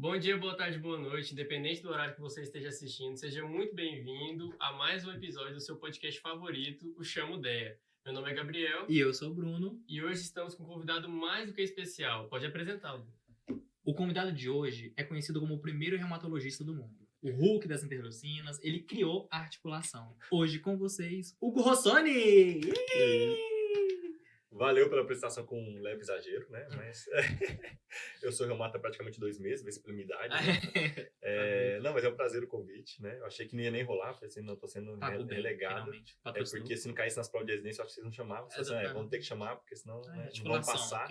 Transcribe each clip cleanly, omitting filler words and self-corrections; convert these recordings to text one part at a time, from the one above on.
Bom dia, boa tarde, boa noite, independente do horário que você esteja assistindo, seja muito bem-vindo a mais um episódio do seu podcast favorito, o Chamo Deia. Meu nome é Gabriel E eu sou o Bruno. e hoje estamos com um convidado mais do que especial. Pode apresentá-lo. O convidado de hoje é conhecido como o primeiro reumatologista do mundo. O Hulk das interleucinas, ele criou a articulação. Hoje com vocês, Hugo Rossoni! Valeu pela apresentação com um leve exagero, né? Mas eu sou reumata há praticamente 2 meses, vê se pela minha idade. Né? Não, mas é um prazer o convite, né? Eu achei que não ia nem rolar, falei assim, não, tô sendo relegado. Porque se não caísse nas provas de residência, eu acho que vocês não chamavam. Vamos ter que chamar, porque senão não vão passar.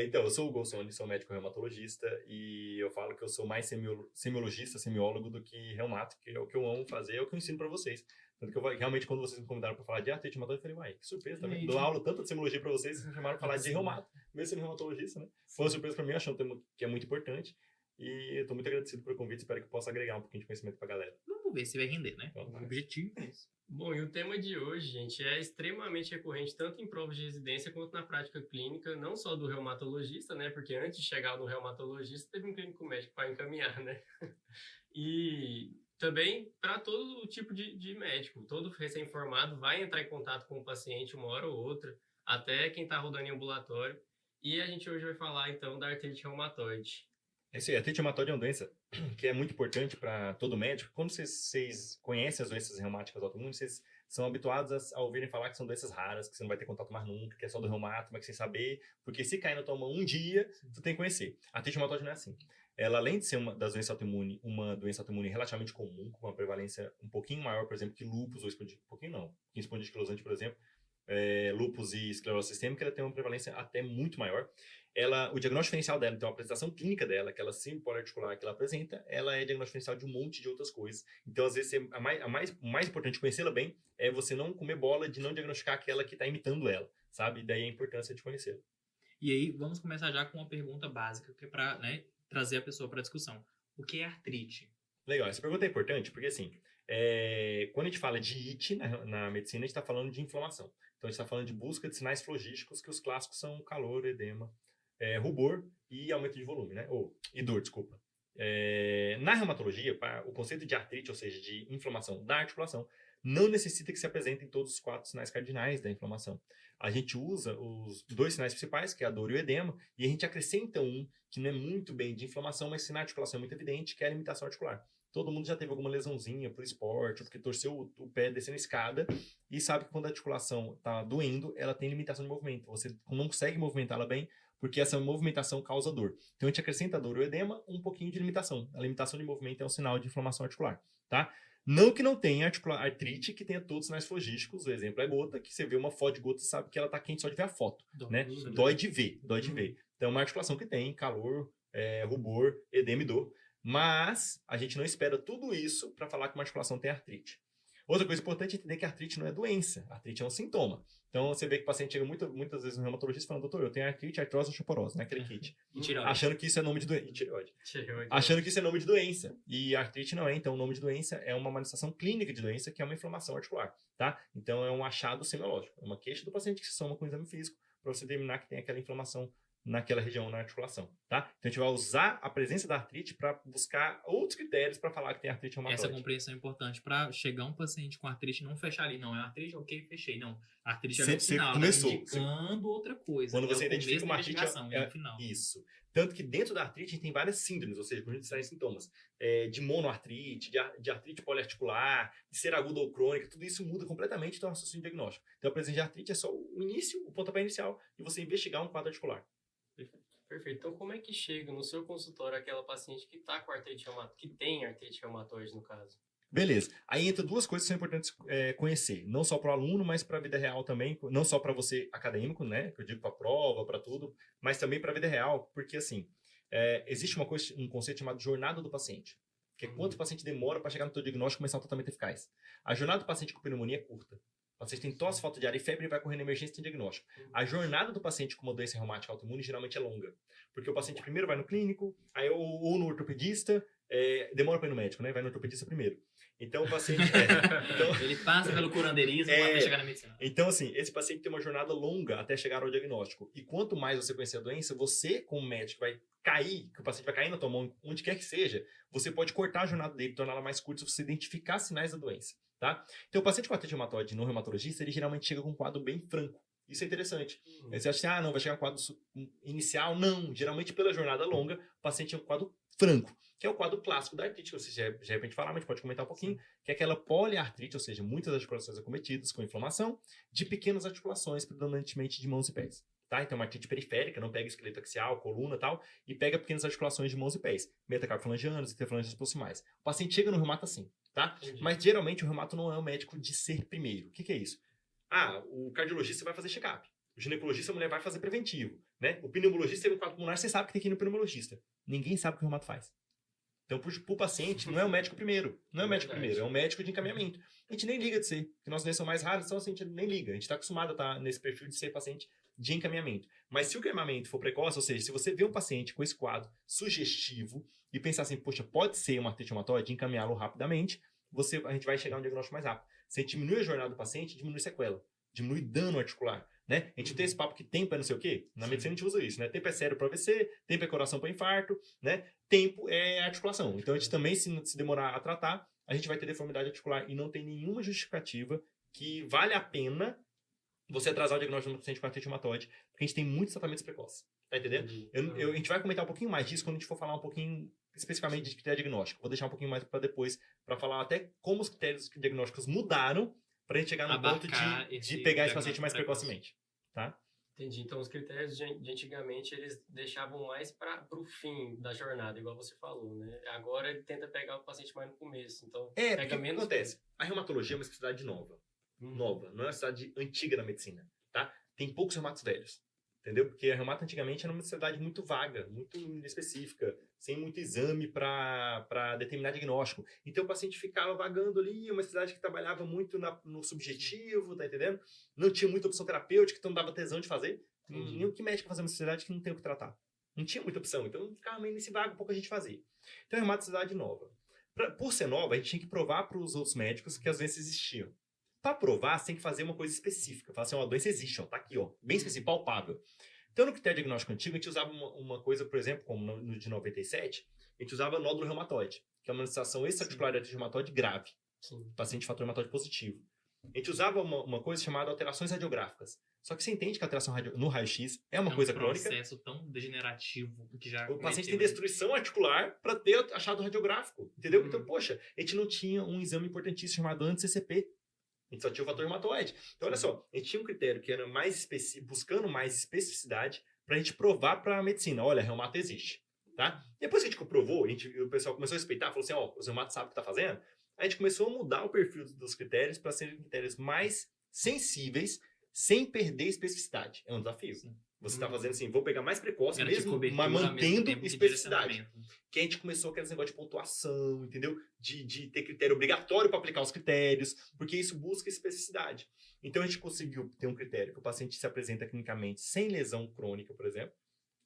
Então, eu sou o Hugo Rossoni, sou médico reumatologista e eu falo que eu sou mais semiologista, semiólogo do que reumato, que é o que eu amo fazer, é o que eu ensino para vocês. Tanto que eu, realmente, quando vocês me convidaram para falar de artrite reumatoide, eu falei, uai, que surpresa, também. Dou aula tanto de semiologia para vocês, vocês me chamaram para falar de reumato, mesmo sendo reumatologista, né? Foi uma surpresa para mim, achando um tema que é muito importante e eu tô muito agradecido pelo convite, espero que eu possa agregar um pouquinho de conhecimento pra galera. Vamos ver se vai render, né? Então, o objetivo é isso. Bom, e o tema de hoje, gente, é extremamente recorrente tanto em provas de residência quanto na prática clínica, não só do reumatologista, né? Porque antes de chegar no reumatologista, teve um clínico médico para encaminhar, né? E também para todo tipo de médico. Todo recém-formado vai entrar em contato com o paciente uma hora ou outra, até quem está rodando em ambulatório. E a gente hoje vai falar, então, da artrite reumatoide. Esse artrite reumatoide é uma doença que é muito importante para todo médico. Quando vocês conhecem as doenças reumáticas autoimunes, vocês são habituados a ouvirem falar que são doenças raras, que você não vai ter contato mais nunca, que é só do reumato, mas que sem saber, porque se cair na tua mão um dia, você tem que conhecer. A artrite reumatoide não é assim. Ela, além de ser uma das doenças autoimunes, uma doença autoimune relativamente comum, com uma prevalência um pouquinho maior, por exemplo, que lúpus ou espondilite, um pouquinho não, que espondilite anquilosante, por exemplo, lúpus e esclerose sistêmica, ela tem uma prevalência até muito maior. O diagnóstico diferencial dela, então a apresentação clínica dela, aquela síndrome poliarticular que ela apresenta, ela é diagnóstico diferencial de um monte de outras coisas. Então, às vezes, o mais importante conhecê-la bem é você não comer bola de não diagnosticar aquela que está imitando ela, sabe? Daí a importância de conhecê-la. E aí, vamos começar já com uma pergunta básica, que é para trazer a pessoa para a discussão. O que é artrite? Legal, essa pergunta é importante porque, assim, quando a gente fala de IT na medicina, a gente está falando de inflamação. Então, a gente está falando de busca de sinais flogísticos, que os clássicos são calor, edema, rubor e aumento de volume, né? E dor, desculpa. Na reumatologia, o conceito de artrite, ou seja, de inflamação da articulação, não necessita que se apresentem todos os 4 sinais cardinais da inflamação. A gente usa os 2 sinais principais, que é a dor e o edema, e a gente acrescenta um que não é muito bem de inflamação, mas se na articulação é muito evidente, que é a limitação articular. Todo mundo já teve alguma lesãozinha por esporte, porque torceu o pé descendo a escada, e sabe que quando a articulação está doendo, ela tem limitação de movimento. Você não consegue movimentá-la bem, porque essa movimentação causa dor. Então a gente acrescenta a dor e o edema, um pouquinho de limitação. A limitação de movimento é um sinal de inflamação articular, tá? Não que não tenha artrite que tenha todos os sinais flogísticos. O exemplo é gota, que você vê uma foto de gota e sabe que ela está quente só de ver a foto. Né? Dói de ver. Então é uma articulação que tem calor, rubor, edema e dor. Mas a gente não espera tudo isso para falar que uma articulação tem artrite. Outra coisa importante é entender que a artrite não é doença. A artrite é um sintoma. Então, você vê que o paciente chega muitas vezes no reumatologista falando, doutor, eu tenho artrite, artrose, osteoporose, né? Aquele kit. Achando que isso é nome de doença. Achando que isso é nome de doença. E a artrite não é. Então, o nome de doença é uma manifestação clínica de doença, que é uma inflamação articular, tá? Então, é um achado semiológico. É uma queixa do paciente que se soma com o exame físico para você determinar que tem aquela inflamação naquela região, na articulação, tá? Então, a gente vai usar a presença da artrite para buscar outros critérios para falar que tem artrite reumatoide. Essa compreensão é importante para chegar um paciente com artrite e não fechar ali. Não, é artrite, ok, fechei. Não, a artrite é no final, começou, indicando outra coisa. Quando você identifica uma artrite, é no final. Isso. Tanto que dentro da artrite a gente tem várias síndromes, ou seja, conjunto de sinais e sintomas. De monoartrite, de artrite poliarticular, de ser aguda ou crônica, tudo isso muda completamente do raciocínio diagnóstico. Então, a presença de artrite é só o início, o pontapé inicial, e você investigar um quadro articular. Perfeito. Então, como é que chega no seu consultório aquela paciente que está com artrite reumatoide, que tem artrite reumatoide, no caso? Beleza. Aí entra 2 coisas que são importantes conhecer. Não só para o aluno, mas para a vida real também. Não só para você acadêmico, né? Que eu digo para prova, para tudo. Mas também para a vida real. Porque, assim, existe um conceito chamado jornada do paciente. Que é quanto o paciente demora para chegar no seu diagnóstico e começar um tratamento eficaz. A jornada do paciente com pneumonia é curta. O paciente tem tosse, falta de ar e febre e vai correr na emergência e tem diagnóstico. A jornada do paciente com uma doença reumática autoimune geralmente é longa. Porque o paciente primeiro vai no clínico, aí ou no ortopedista, demora para ir no médico, né? Vai no ortopedista primeiro. Então, o paciente... Ele passa pelo curandeirismo até chegar na medicina. Então, assim, esse paciente tem uma jornada longa até chegar ao diagnóstico. E quanto mais você conhecer a doença, você, como médico, vai cair, que o paciente vai cair na tua mão, onde quer que seja, você pode cortar a jornada dele, torná-la mais curta, se você identificar sinais da doença, tá? Então, o paciente com artrite reumatoide no reumatologista, ele geralmente chega com um quadro bem franco. Isso é interessante. Aí você acha assim, não, vai chegar um quadro inicial? Não. Geralmente, pela jornada longa, o paciente é um quadro franco, que é o quadro clássico da artrite, que você já de repente falar, mas a gente pode comentar um pouquinho, que é aquela poliartrite, ou seja, muitas articulações acometidas com inflamação, de pequenas articulações, predominantemente de mãos e pés. Tá? Então, uma artrite periférica, não pega esqueleto axial, coluna e tal, e pega pequenas articulações de mãos e pés, metacarpofalangianos, interfalangianos proximais. O paciente chega no reumato assim, tá? Entendi. Mas, geralmente, o reumato não é o médico de ser primeiro. O que é isso? O cardiologista vai fazer check-up. O ginecologista, a mulher vai fazer preventivo, né? O pneumologista tem um quadro pulmonar, você sabe que tem que ir no pneumologista. Ninguém sabe o que o reumato faz. Então, pro paciente, não é o médico primeiro. Não é o médico primeiro, é o médico de encaminhamento. A gente nem liga de ser, porque nossas doenças são mais raras, então assim, a gente nem liga. A gente está acostumado a estar nesse perfil de ser paciente de encaminhamento. Mas se o encaminhamento for precoce, ou seja, se você vê um paciente com esse quadro sugestivo e pensar assim, poxa, pode ser uma artrite reumatoide, encaminhá-lo rapidamente, a gente vai chegar a um diagnóstico mais rápido. Se a gente diminui a jornada do paciente, diminui sequela, diminui dano articular. Né? A gente tem esse papo que tempo é não sei o quê. Na medicina a gente usa isso, né? Tempo é sério para AVC, tempo é coração para infarto, né? Tempo é articulação. Então a gente também, se demorar a tratar, a gente vai ter deformidade articular e não tem nenhuma justificativa que vale a pena você atrasar o diagnóstico do paciente com artrite reumatoide, porque a gente tem muitos tratamentos precoces. Tá entendendo? A gente vai comentar um pouquinho mais disso quando a gente for falar um pouquinho especificamente de critério diagnóstico. Vou deixar um pouquinho mais para depois, para falar até como os critérios diagnósticos mudaram para a gente chegar no ponto de pegar esse paciente mais precocemente. Tá? Entendi. Então, os critérios de antigamente, eles deixavam mais para o fim da jornada, igual você falou, né? Agora ele tenta pegar o paciente mais no começo, então pega menos... O que acontece? A reumatologia é uma especialidade nova. Nova, não é uma especialidade antiga na medicina, tá? Tem poucos reumatos velhos, entendeu? Porque a reumato antigamente era uma especialidade muito vaga, muito específica, sem muito exame para determinar diagnóstico. Então o paciente ficava vagando ali, uma especialidade que trabalhava muito no subjetivo, tá entendendo? Não tinha muita opção terapêutica, então dava tesão de fazer. Nem que médico fazer uma especialidade que não tem o que tratar. Não tinha muita opção, então ficava meio nesse vago, pouco a gente fazia. Então é uma especialidade nova. Por ser nova, a gente tinha que provar para os outros médicos que as doenças existiam. Para provar, você tem que fazer uma coisa específica. Falar assim, a doença existe, tá aqui, bem específico, palpável. Então, no critério diagnóstico antigo, a gente usava uma coisa, por exemplo, como no de 97, a gente usava nódulo reumatoide, que é uma manifestação extra-articular de artrite reumatoide grave. Sim. Paciente de fator reumatoide positivo. A gente usava uma coisa chamada alterações radiográficas. Só que você entende que a alteração no raio-x é uma coisa crônica. É um processo tão degenerativo que já... O paciente tem destruição articular para ter achado radiográfico, entendeu? Então, poxa, a gente não tinha um exame importantíssimo chamado anti-CCP. A gente só tinha o fator reumatoide. Então, olha só, a gente tinha um critério que era mais específico, buscando mais especificidade para a gente provar para a medicina, olha, reumato existe, tá? Depois que a gente comprovou, o pessoal começou a respeitar, falou assim, os reumatos sabem o que está fazendo, a gente começou a mudar o perfil dos critérios para serem critérios mais sensíveis, sem perder especificidade. É um desafio. Sim. Você está fazendo assim, vou pegar mais precoce mesmo, mas mantendo especificidade. Que a gente começou aqueles negócios de pontuação, entendeu? De ter critério obrigatório para aplicar os critérios, porque isso busca especificidade. Então a gente conseguiu ter um critério que o paciente se apresenta clinicamente sem lesão crônica, por exemplo,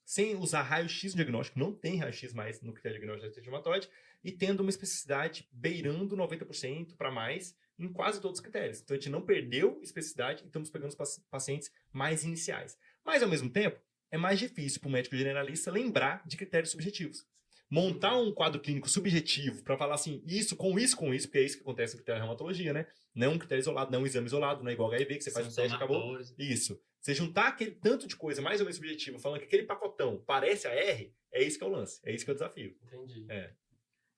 sem usar raio-x no diagnóstico, não tem raio-x mais no critério diagnóstico de artrite reumatoide, e tendo uma especificidade beirando 90% para mais em quase todos os critérios. Então a gente não perdeu especificidade e estamos pegando os pacientes mais iniciais. Mas, ao mesmo tempo, é mais difícil para o médico generalista lembrar de critérios subjetivos. Montar um quadro clínico subjetivo para falar assim, isso, porque é isso que acontece no critério de reumatologia, né? Não um critério isolado, não um exame isolado, não é igual HIV, que você faz um teste e acabou. Isso. Você juntar aquele tanto de coisa mais ou menos subjetiva, falando que aquele pacotão parece a R, é isso que é o lance, é isso que é o desafio. Entendi.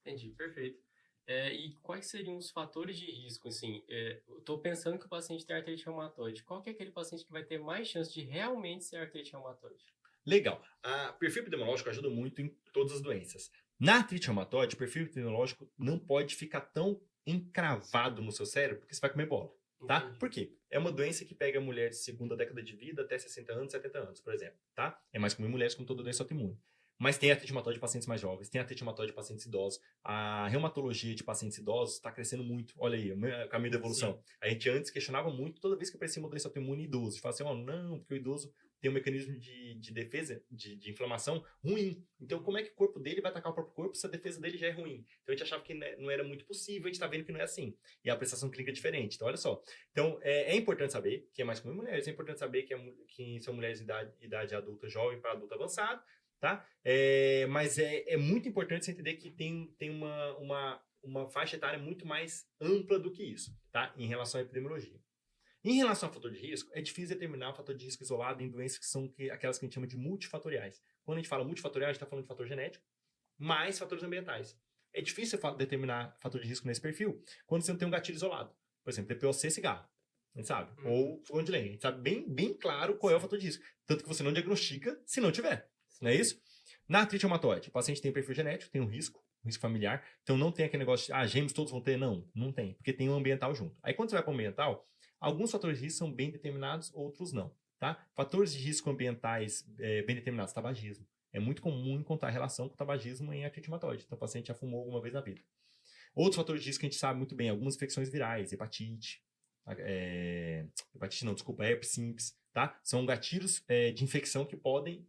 Entendi, perfeito. E quais seriam os fatores de risco? Assim, eu estou pensando que o paciente tem artrite reumatoide. Qual que é aquele paciente que vai ter mais chance de realmente ser artrite reumatoide? Legal. O perfil epidemiológico ajuda muito em todas as doenças. Na artrite reumatoide, o perfil epidemiológico não pode ficar tão encravado no seu cérebro, porque você vai comer bola. Tá? Por quê? É uma doença que pega mulheres de segunda década de vida até 60 anos, 70 anos, por exemplo. Tá? É mais comum em mulheres como toda doença autoimune. Mas tem artrite reumatoide de pacientes mais jovens, tem artrite reumatoide de pacientes idosos. A reumatologia de pacientes idosos está crescendo muito. Olha aí, o caminho da evolução. Sim. A gente antes questionava muito toda vez que aparecia uma doença autoimune idoso. A gente falava assim, não, porque o idoso tem um mecanismo de defesa, de inflamação ruim. Então, como é que o corpo dele vai atacar o próprio corpo se a defesa dele já é ruim? Então, a gente achava que não era muito possível, a gente está vendo que não é assim. E a prestação clínica é diferente. Então, olha só. Então, é importante saber que é mais comum em mulheres, é importante saber que são mulheres de idade adulta jovem para adulto avançado, tá? Mas é muito importante você entender que tem uma faixa etária muito mais ampla do que isso, tá? Em relação à epidemiologia. Em relação ao fator de risco, é difícil determinar o fator de risco isolado em doenças que são aquelas que a gente chama de multifatoriais. Quando a gente fala multifatorial, a gente está falando de fator genético, mais fatores ambientais. É difícil determinar fator de risco nesse perfil quando você não tem um gatilho isolado. Por exemplo, DPOC, cigarro. A gente sabe. Ou fogão de lenha. A gente sabe bem claro qual é o fator de risco. Tanto que você não diagnostica se não tiver. Não é isso? Na artrite reumatoide, o paciente tem perfil genético, tem um risco familiar. Então não tem aquele negócio de, gêmeos todos vão ter. Não tem. Porque tem um ambiental junto. Aí quando você vai para o ambiental, alguns fatores de risco são bem determinados, outros não. Tá? Fatores de risco ambientais bem determinados, tabagismo. É muito comum encontrar relação com tabagismo em artrite reumatoide. Então o paciente já fumou alguma vez na vida. Outros fatores de risco que a gente sabe muito bem, algumas infecções virais, hepatite não, desculpa, herpes simples, tá? São gatilhos de infecção que podem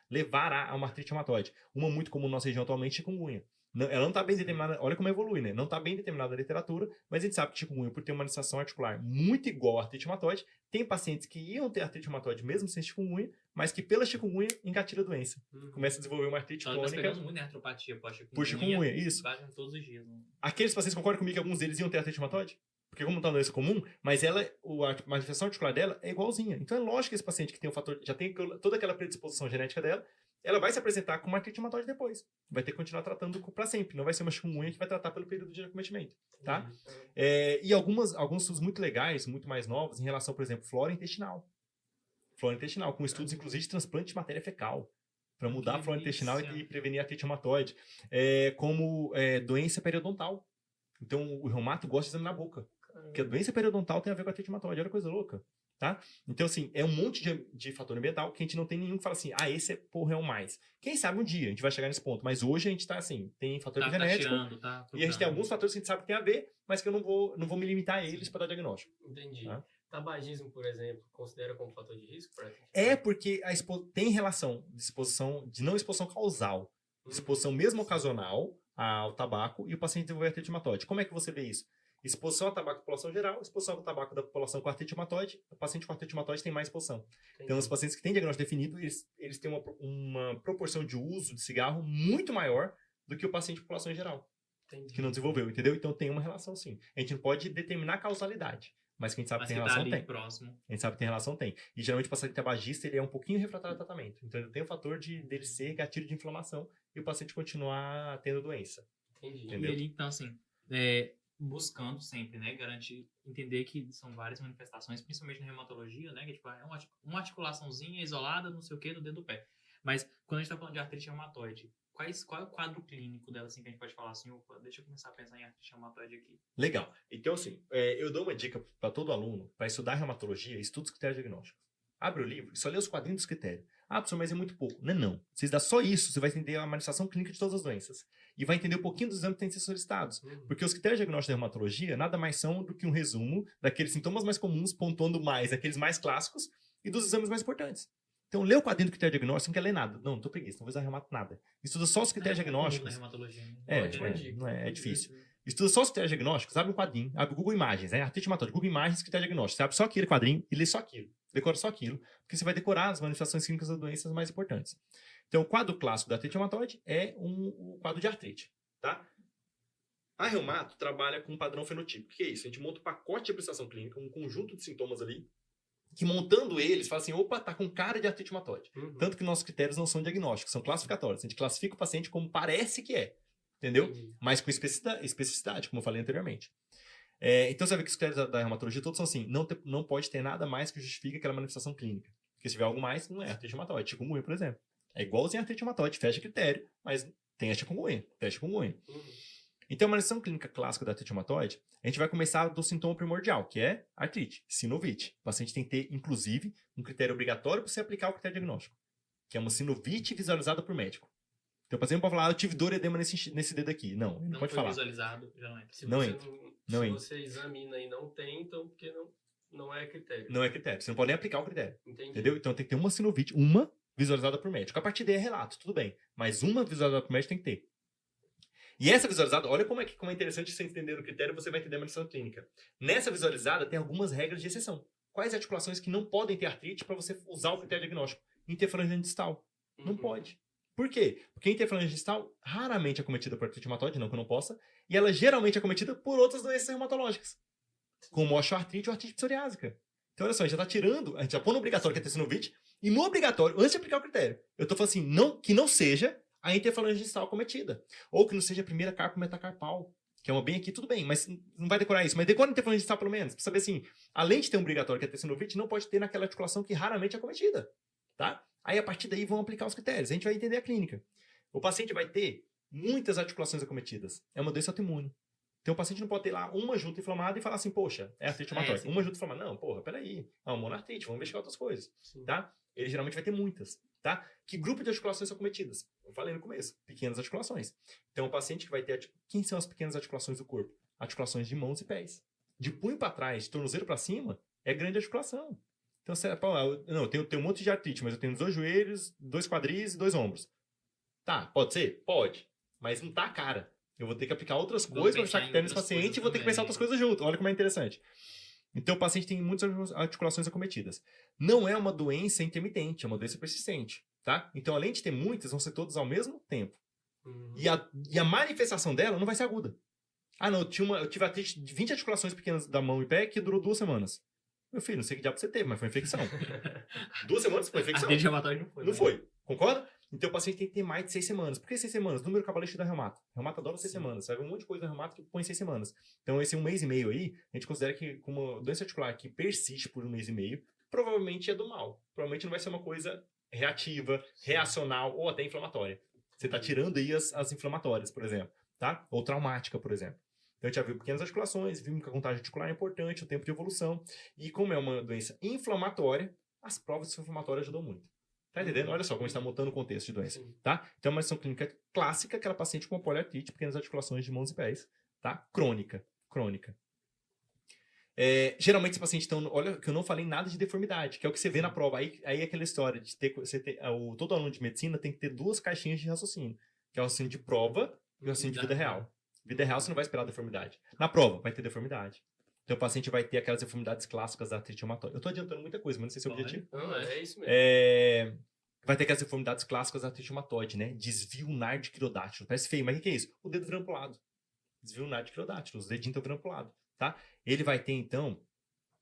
levar a uma artrite reumatoide. Uma muito comum na nossa região atualmente é chikungunya. Ela não está bem determinada, olha como evolui, né? Não está bem determinada na literatura, mas a gente sabe que chikungunya, por ter uma manifestação articular muito igual à artrite reumatoide, tem pacientes que iam ter artrite reumatoide mesmo sem chikungunya, mas que pela chikungunya engatilha a doença. Começa a desenvolver uma artrite crônica. Nós pegamos muito artropatia por chikungunya, isso. Todos os dias. Né? Aqueles pacientes concordam comigo que alguns deles iam ter artrite reumatoide? Porque como está uma doença comum, mas a manifestação articular dela é igualzinha. Então é lógico que esse paciente que tem um fator, já tem toda aquela predisposição genética dela, ela vai se apresentar com uma artrite reumatoide depois. Vai ter que continuar tratando para sempre. Não vai ser uma chikungunya que vai tratar pelo período de acometimento. Tá? E alguns estudos muito legais, muito mais novos, em relação, por exemplo, flora intestinal. Flora intestinal, com estudos, inclusive, de transplante de matéria fecal. Para mudar a flora intestinal e prevenir a artrite reumatoide. Como doença periodontal. Então, o reumato gosta de examinar a boca. Porque a doença periodontal tem a ver com a artrite reumatoide. Olha que coisa louca. Tá? Então, assim, é um monte de fator ambiental que a gente não tem nenhum que fala assim, esse é o mais. Quem sabe um dia a gente vai chegar nesse ponto. Mas hoje a gente tá assim, tem fator genético. E a gente tem alguns fatores que a gente sabe que tem a ver, mas que eu não vou me limitar a eles para dar diagnóstico. Entendi. Tá? Tabagismo, por exemplo, considera como fator de risco? Porque tem relação de não exposição causal. Exposição mesmo ocasional ao tabaco e o paciente desenvolver artrite reumatoide. Como é que você vê isso? Exposição ao tabaco da população geral, exposição ao tabaco da população com artrite reumatoide, o paciente com artrite reumatoide tem mais exposição. Entendi. Então, os pacientes que têm diagnóstico definido, eles têm uma proporção de uso de cigarro muito maior do que o paciente de população em geral, que não desenvolveu, entendeu? Então, tem uma relação, sim. A gente não pode determinar a causalidade, mas que a gente sabe que tem relação, tem. Próximo. A gente sabe que tem relação, tem. E, geralmente, o paciente tabagista, ele é um pouquinho refratário ao tratamento. Então, ele tem o fator dele ser gatilho de inflamação e o paciente continuar tendo doença. Entendi. Entendeu? E ele, então, assim... buscando sempre, né, garantir, entender que são várias manifestações, principalmente na reumatologia, né, que tipo, é uma articulaçãozinha isolada, não sei o que, do dedo do pé. Mas quando a gente tá falando de artrite reumatoide, qual é o quadro clínico dela, assim, que a gente pode falar assim, opa, deixa eu começar a pensar em artrite reumatoide aqui. Legal. Então, assim, eu dou uma dica para todo aluno, para estudar reumatologia, estuda os critérios diagnósticos. Abre o livro e só lê os quadrinhos dos critérios. Professor, mas é muito pouco. Não. Se dá só isso, você vai entender a manifestação clínica de todas as doenças. E vai entender um pouquinho dos exames que têm que ser solicitados. Porque os critérios diagnósticos da reumatologia nada mais são do que um resumo daqueles sintomas mais comuns, pontuando mais aqueles mais clássicos e dos exames mais importantes. Então, lê o quadrinho do critério diagnóstico, não quer ler nada. Não tô preguiça, não vou usar reumato nada. Estuda só os critérios diagnósticos. Na reumatologia, né? É difícil. Estuda só os critérios diagnósticos, abre um quadrinho, abre o Google Imagens, né? Artrite reumatoide, Google Imagens, critério diagnóstico. Você abre só aquele quadrinho e lê só aquilo. Decora só aquilo, porque você vai decorar as manifestações clínicas das doenças mais importantes. Então, o quadro clássico da artrite reumatoide é um quadro de artrite, tá? A reumato trabalha com um padrão fenotípico. O que é isso? A gente monta um pacote de prestação clínica, um conjunto de sintomas ali, que montando eles, fala assim, opa, tá com cara de artrite reumatoide. Tanto que nossos critérios não são diagnósticos, são classificatórios. A gente classifica o paciente como parece que é, entendeu? Mas com especificidade, como eu falei anteriormente. Então, você vê que os critérios da reumatologia todos são assim, não pode ter nada mais que justifique aquela manifestação clínica. Porque se tiver algo mais, não é artrite reumatoide. Chikungunya, por exemplo. É igualzinho a artrite reumatoide, fecha critério, mas tem a chikungunya, teste chikungunya. Então, a manifestação clínica clássica da artrite reumatoide, a gente vai começar do sintoma primordial, que é artrite, sinovite. O paciente tem que ter, inclusive, um critério obrigatório para você aplicar o critério diagnóstico, que é uma sinovite visualizada por médico. Então, o paciente pode falar, eu tive dor e edema nesse dedo aqui. Não, ele não pode falar. Visualizado, já não entra. Se você examina e não tem, então porque não Não é critério. Não é critério. Você não pode nem aplicar o critério. Entendi. Entendeu? Então tem que ter uma sinovite, uma visualizada por médico. A partir daí é relato, tudo bem. Mas uma visualizada por médico tem que ter. E essa visualizada, olha como é interessante você entender o critério, você vai entender a manifestação clínica. Nessa visualizada tem algumas regras de exceção. Quais articulações que não podem ter artrite para você usar o critério diagnóstico? Interfalange distal. Não pode. Por quê? Porque a interfalange distal raramente é cometida por artrite reumatoide, não que eu não possa, e ela geralmente é cometida por outras doenças reumatológicas, como osteoartrite ou artrite psoriásica. Então, olha só, a gente já está tirando, a gente já põe no obrigatório que é tecinovite, e no obrigatório, antes de aplicar o critério, eu estou falando assim, que não seja a interfalange distal cometida, ou que não seja a primeira carpo metacarpal, que é uma bem aqui, tudo bem, mas não vai decorar isso, mas decora a interfalange distal pelo menos, para saber assim, além de ter um obrigatório que é tecinovite, não pode ter naquela articulação que raramente é cometida, tá? Aí, a partir daí, vão aplicar os critérios. A gente vai entender a clínica. O paciente vai ter muitas articulações acometidas. É uma doença autoimune. Então, o paciente não pode ter lá uma junta inflamada e falar assim, poxa, é artrite reumatoide. Uma junta inflamada. Não, porra, peraí. É uma monoartrite, vamos investigar outras coisas. Tá? Ele geralmente vai ter muitas. Tá? Que grupo de articulações são acometidas? Eu falei no começo. Pequenas articulações. Então, o paciente que vai ter... Quem são as pequenas articulações do corpo? Articulações de mãos e pés. De punho para trás, de tornozelo para cima, é grande articulação. Então, você, não, eu tenho um monte de artrite, mas eu tenho 2 joelhos, 2 quadris e 2 ombros. Tá, pode ser? Pode. Mas não tá a cara. Eu vou ter que aplicar outras coisas para achar que tem nesse paciente e vou ter que pensar outras coisas junto. Olha como é interessante. Então, o paciente tem muitas articulações acometidas. Não é uma doença intermitente, é uma doença persistente. Tá? Então, além de ter muitas, vão ser todas ao mesmo tempo. E a manifestação dela não vai ser aguda. Ah, não, eu tive artrite de 20 articulações pequenas da mão e pé que durou 2 semanas. Meu filho, não sei que diabo você teve, mas foi infecção. 2 semanas foi infecção. Artrite reumatoide não foi. Não foi. Concorda? Então o paciente tem que ter mais de 6 semanas. Por que 6 semanas? Número cabalístico da reumata. Reumata adora 6 semanas. Você vai ver um monte de coisa da reumata que põe 6 semanas. Então esse 1 mês e meio aí, a gente considera que como uma doença articular que persiste por 1 mês e meio, provavelmente é do mal. Provavelmente não vai ser uma coisa reativa, reacional ou até inflamatória. Você está tirando aí as inflamatórias, por exemplo. Tá? Ou traumática, por exemplo. Então, a gente já viu pequenas articulações, vimos que a contagem articular é importante, o tempo de evolução. E como é uma doença inflamatória, as provas inflamatórias ajudam muito. Tá entendendo? Olha só como a gente está montando o contexto de doença. Tá? Então, é uma manifestação clínica clássica, aquela paciente com poliartrite, pequenas articulações de mãos e pés. Tá? Crônica. Geralmente, esse paciente, então, olha que eu não falei nada de deformidade, que é o que você vê na prova. Aí é aquela história de todo aluno de medicina tem que ter 2 caixinhas de raciocínio, que é o raciocínio de prova e o raciocínio de vida real. Vida real, você não vai esperar deformidade. Na prova, vai ter deformidade. Então, o paciente vai ter aquelas deformidades clássicas da artrite reumatoide. Eu estou adiantando muita coisa, mas não sei se é o objetivo. Não, é isso mesmo. Vai ter aquelas deformidades clássicas da artrite reumatoide, né? Desvio nardiquirodátilo. Parece feio, mas o que é isso? O dedo virando pro lado. Desvio nardiquirodátilo. Os dedinhos estão virando pro lado, tá? Ele vai ter, então,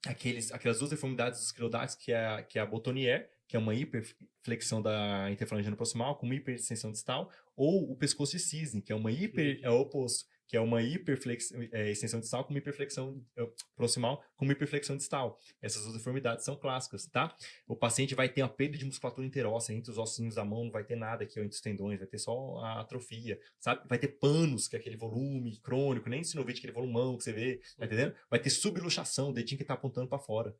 aquelas 2 deformidades dos quirodátilos, que é a Botonier, que é uma hiperflexão da interfalangiana proximal com uma hiperextensão distal, ou o pescoço de cisne, que é é o oposto, que é uma extensão distal com uma hiperflexão proximal com uma hiperflexão distal. Essas 2 deformidades são clássicas, tá? O paciente vai ter uma perda de musculatura interóssea, entre os ossinhos da mão não vai ter nada aqui, entre os tendões, vai ter só a atrofia, sabe? Vai ter panos, que é aquele volume crônico, nem sinovite, aquele volumão que você vê, tá entendendo? Vai ter subluxação, o dedinho que tá apontando para fora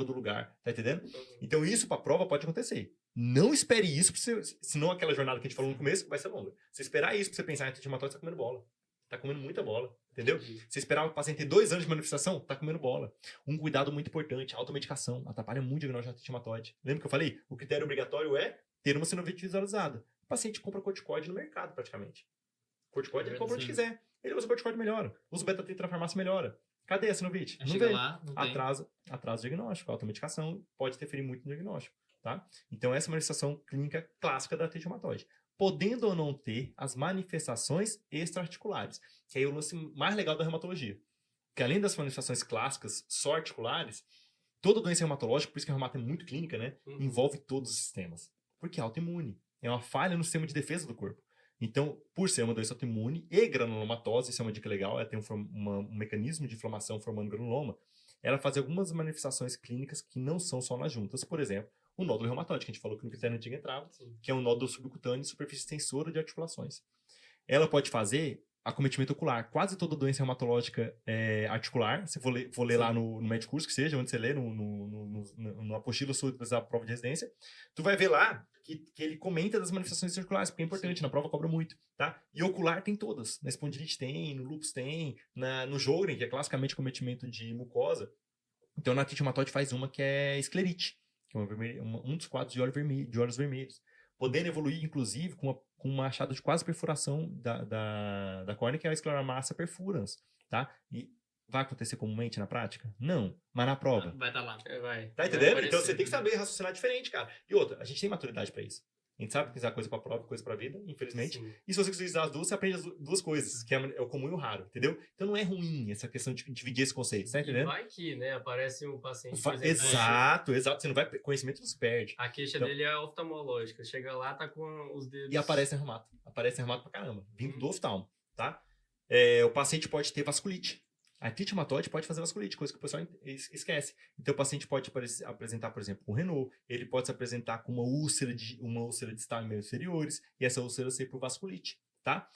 do lugar, tá entendendo? Então isso para prova pode acontecer. Não espere isso, senão aquela jornada que a gente falou no começo vai ser longa. Se esperar isso pra você pensar em artrite reumatoide, você tá comendo bola. Tá comendo muita bola, entendeu? Se esperar o paciente ter 2 anos de manifestação, tá comendo bola. Um cuidado muito importante, automedicação, atrapalha muito o diagnóstico de artrite reumatoide. Lembra que eu falei? O critério obrigatório é ter uma sinovite visualizada. O paciente compra corticoide no mercado, praticamente. Corticoide ele compra onde quiser. Ele usa corticoide, melhora. Usa o beta-3 na farmácia, melhora. Cadê a sinovite? Não chega vem. lá, não Atrasa o diagnóstico. A automedicação pode interferir muito no diagnóstico, tá? Então, essa é uma manifestação clínica clássica da artrite reumatoide. Podendo ou não ter as manifestações extraarticulares, que aí é o lance mais legal da reumatologia. Que além das manifestações clássicas só articulares, toda doença reumatológica, por isso que a reumata é muito clínica, né? Envolve todos os sistemas. Porque é autoimune. É uma falha no sistema de defesa do corpo. Então, por ser uma doença autoimune e granulomatose, isso é uma dica legal, ela tem um mecanismo de inflamação formando granuloma, ela faz algumas manifestações clínicas que não são só nas juntas. Por exemplo, o nódulo reumatoide, que a gente falou que no critério antigo entrava, que é um nódulo subcutâneo de superfície extensora de articulações. Ela pode fazer acometimento ocular. Quase toda doença reumatológica articular, se for ler lá no Medicurso, que seja, onde você lê, no apostila sua da prova de residência, tu vai ver lá que ele comenta das manifestações circulares, porque é importante, na prova cobra muito, tá? E ocular tem todas. Na espondilite tem, no lúpus tem, no Sjögren, que é classicamente acometimento de mucosa, Então, na artrite reumatoide faz uma que é esclerite, que é um dos quadros de olhos vermelhos. Podendo evoluir, inclusive, com uma achado de quase perfuração da córnea, que é a escleromassa perfurans, tá? E vai acontecer comumente na prática? Não, mas na prova. Vai estar lá. Vai. Tá entendendo? Então você tem que saber raciocinar diferente, cara. E outra, a gente tem maturidade pra isso. A gente sabe usar coisa pra prova e coisa pra vida, infelizmente. Sim. E se você quiser usar as duas, você aprende as duas coisas, que é o comum e o raro, entendeu? Então não é ruim essa questão de dividir esse conceito, tá E entendendo? vai que, né, aparece um paciente, por exemplo, Exato. Você não vai... Conhecimento não se perde. a queixa Então- dele é oftalmológica. Chega lá, tá com os dedos... E aparece reumato. Aparece reumato pra caramba, vindo do oftalmo, tá? O paciente pode ter vasculite. A artrite reumatoide pode fazer vasculite, coisa que o pessoal esquece. Então, o paciente pode apresentar, por exemplo, com Renault. Ele pode se apresentar com uma úlcera distal em membros inferiores. E essa úlcera ser por vasculite, tá?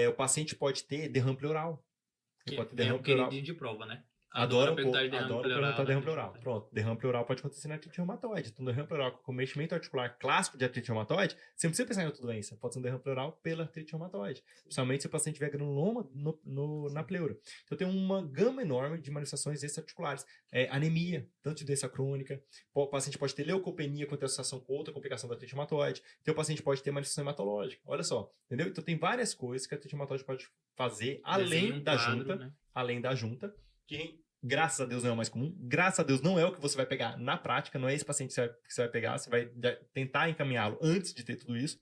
O paciente pode ter derrame pleural. Ele pode ter É derrame um pleural. queridinho de prova, né? Adoro perguntar de derrame perguntar derrame né? pleural. Pronto, derrame pleural pode acontecer na artrite reumatoide. Então, derrame pleural com cometimento articular clássico de artrite reumatoide, você não precisa pensar em outra doença. Pode ser um derrame pleural pela artrite reumatoide. Principalmente se o paciente tiver granuloma na pleura. Então, tem uma gama enorme de manifestações extraarticulares. Anemia, tanto de doença crônica. O paciente pode ter leucopenia com associação com outra complicação da artrite reumatoide. Então, o paciente pode ter manifestação hematológica. Olha só, entendeu? Então, tem várias coisas que a artrite reumatoide pode fazer além da junta. Né? Além da junta, que graças a Deus não é o mais comum, graças a Deus não é o que você vai pegar na prática, não é esse paciente que você vai pegar, você vai tentar encaminhá-lo antes de ter tudo isso,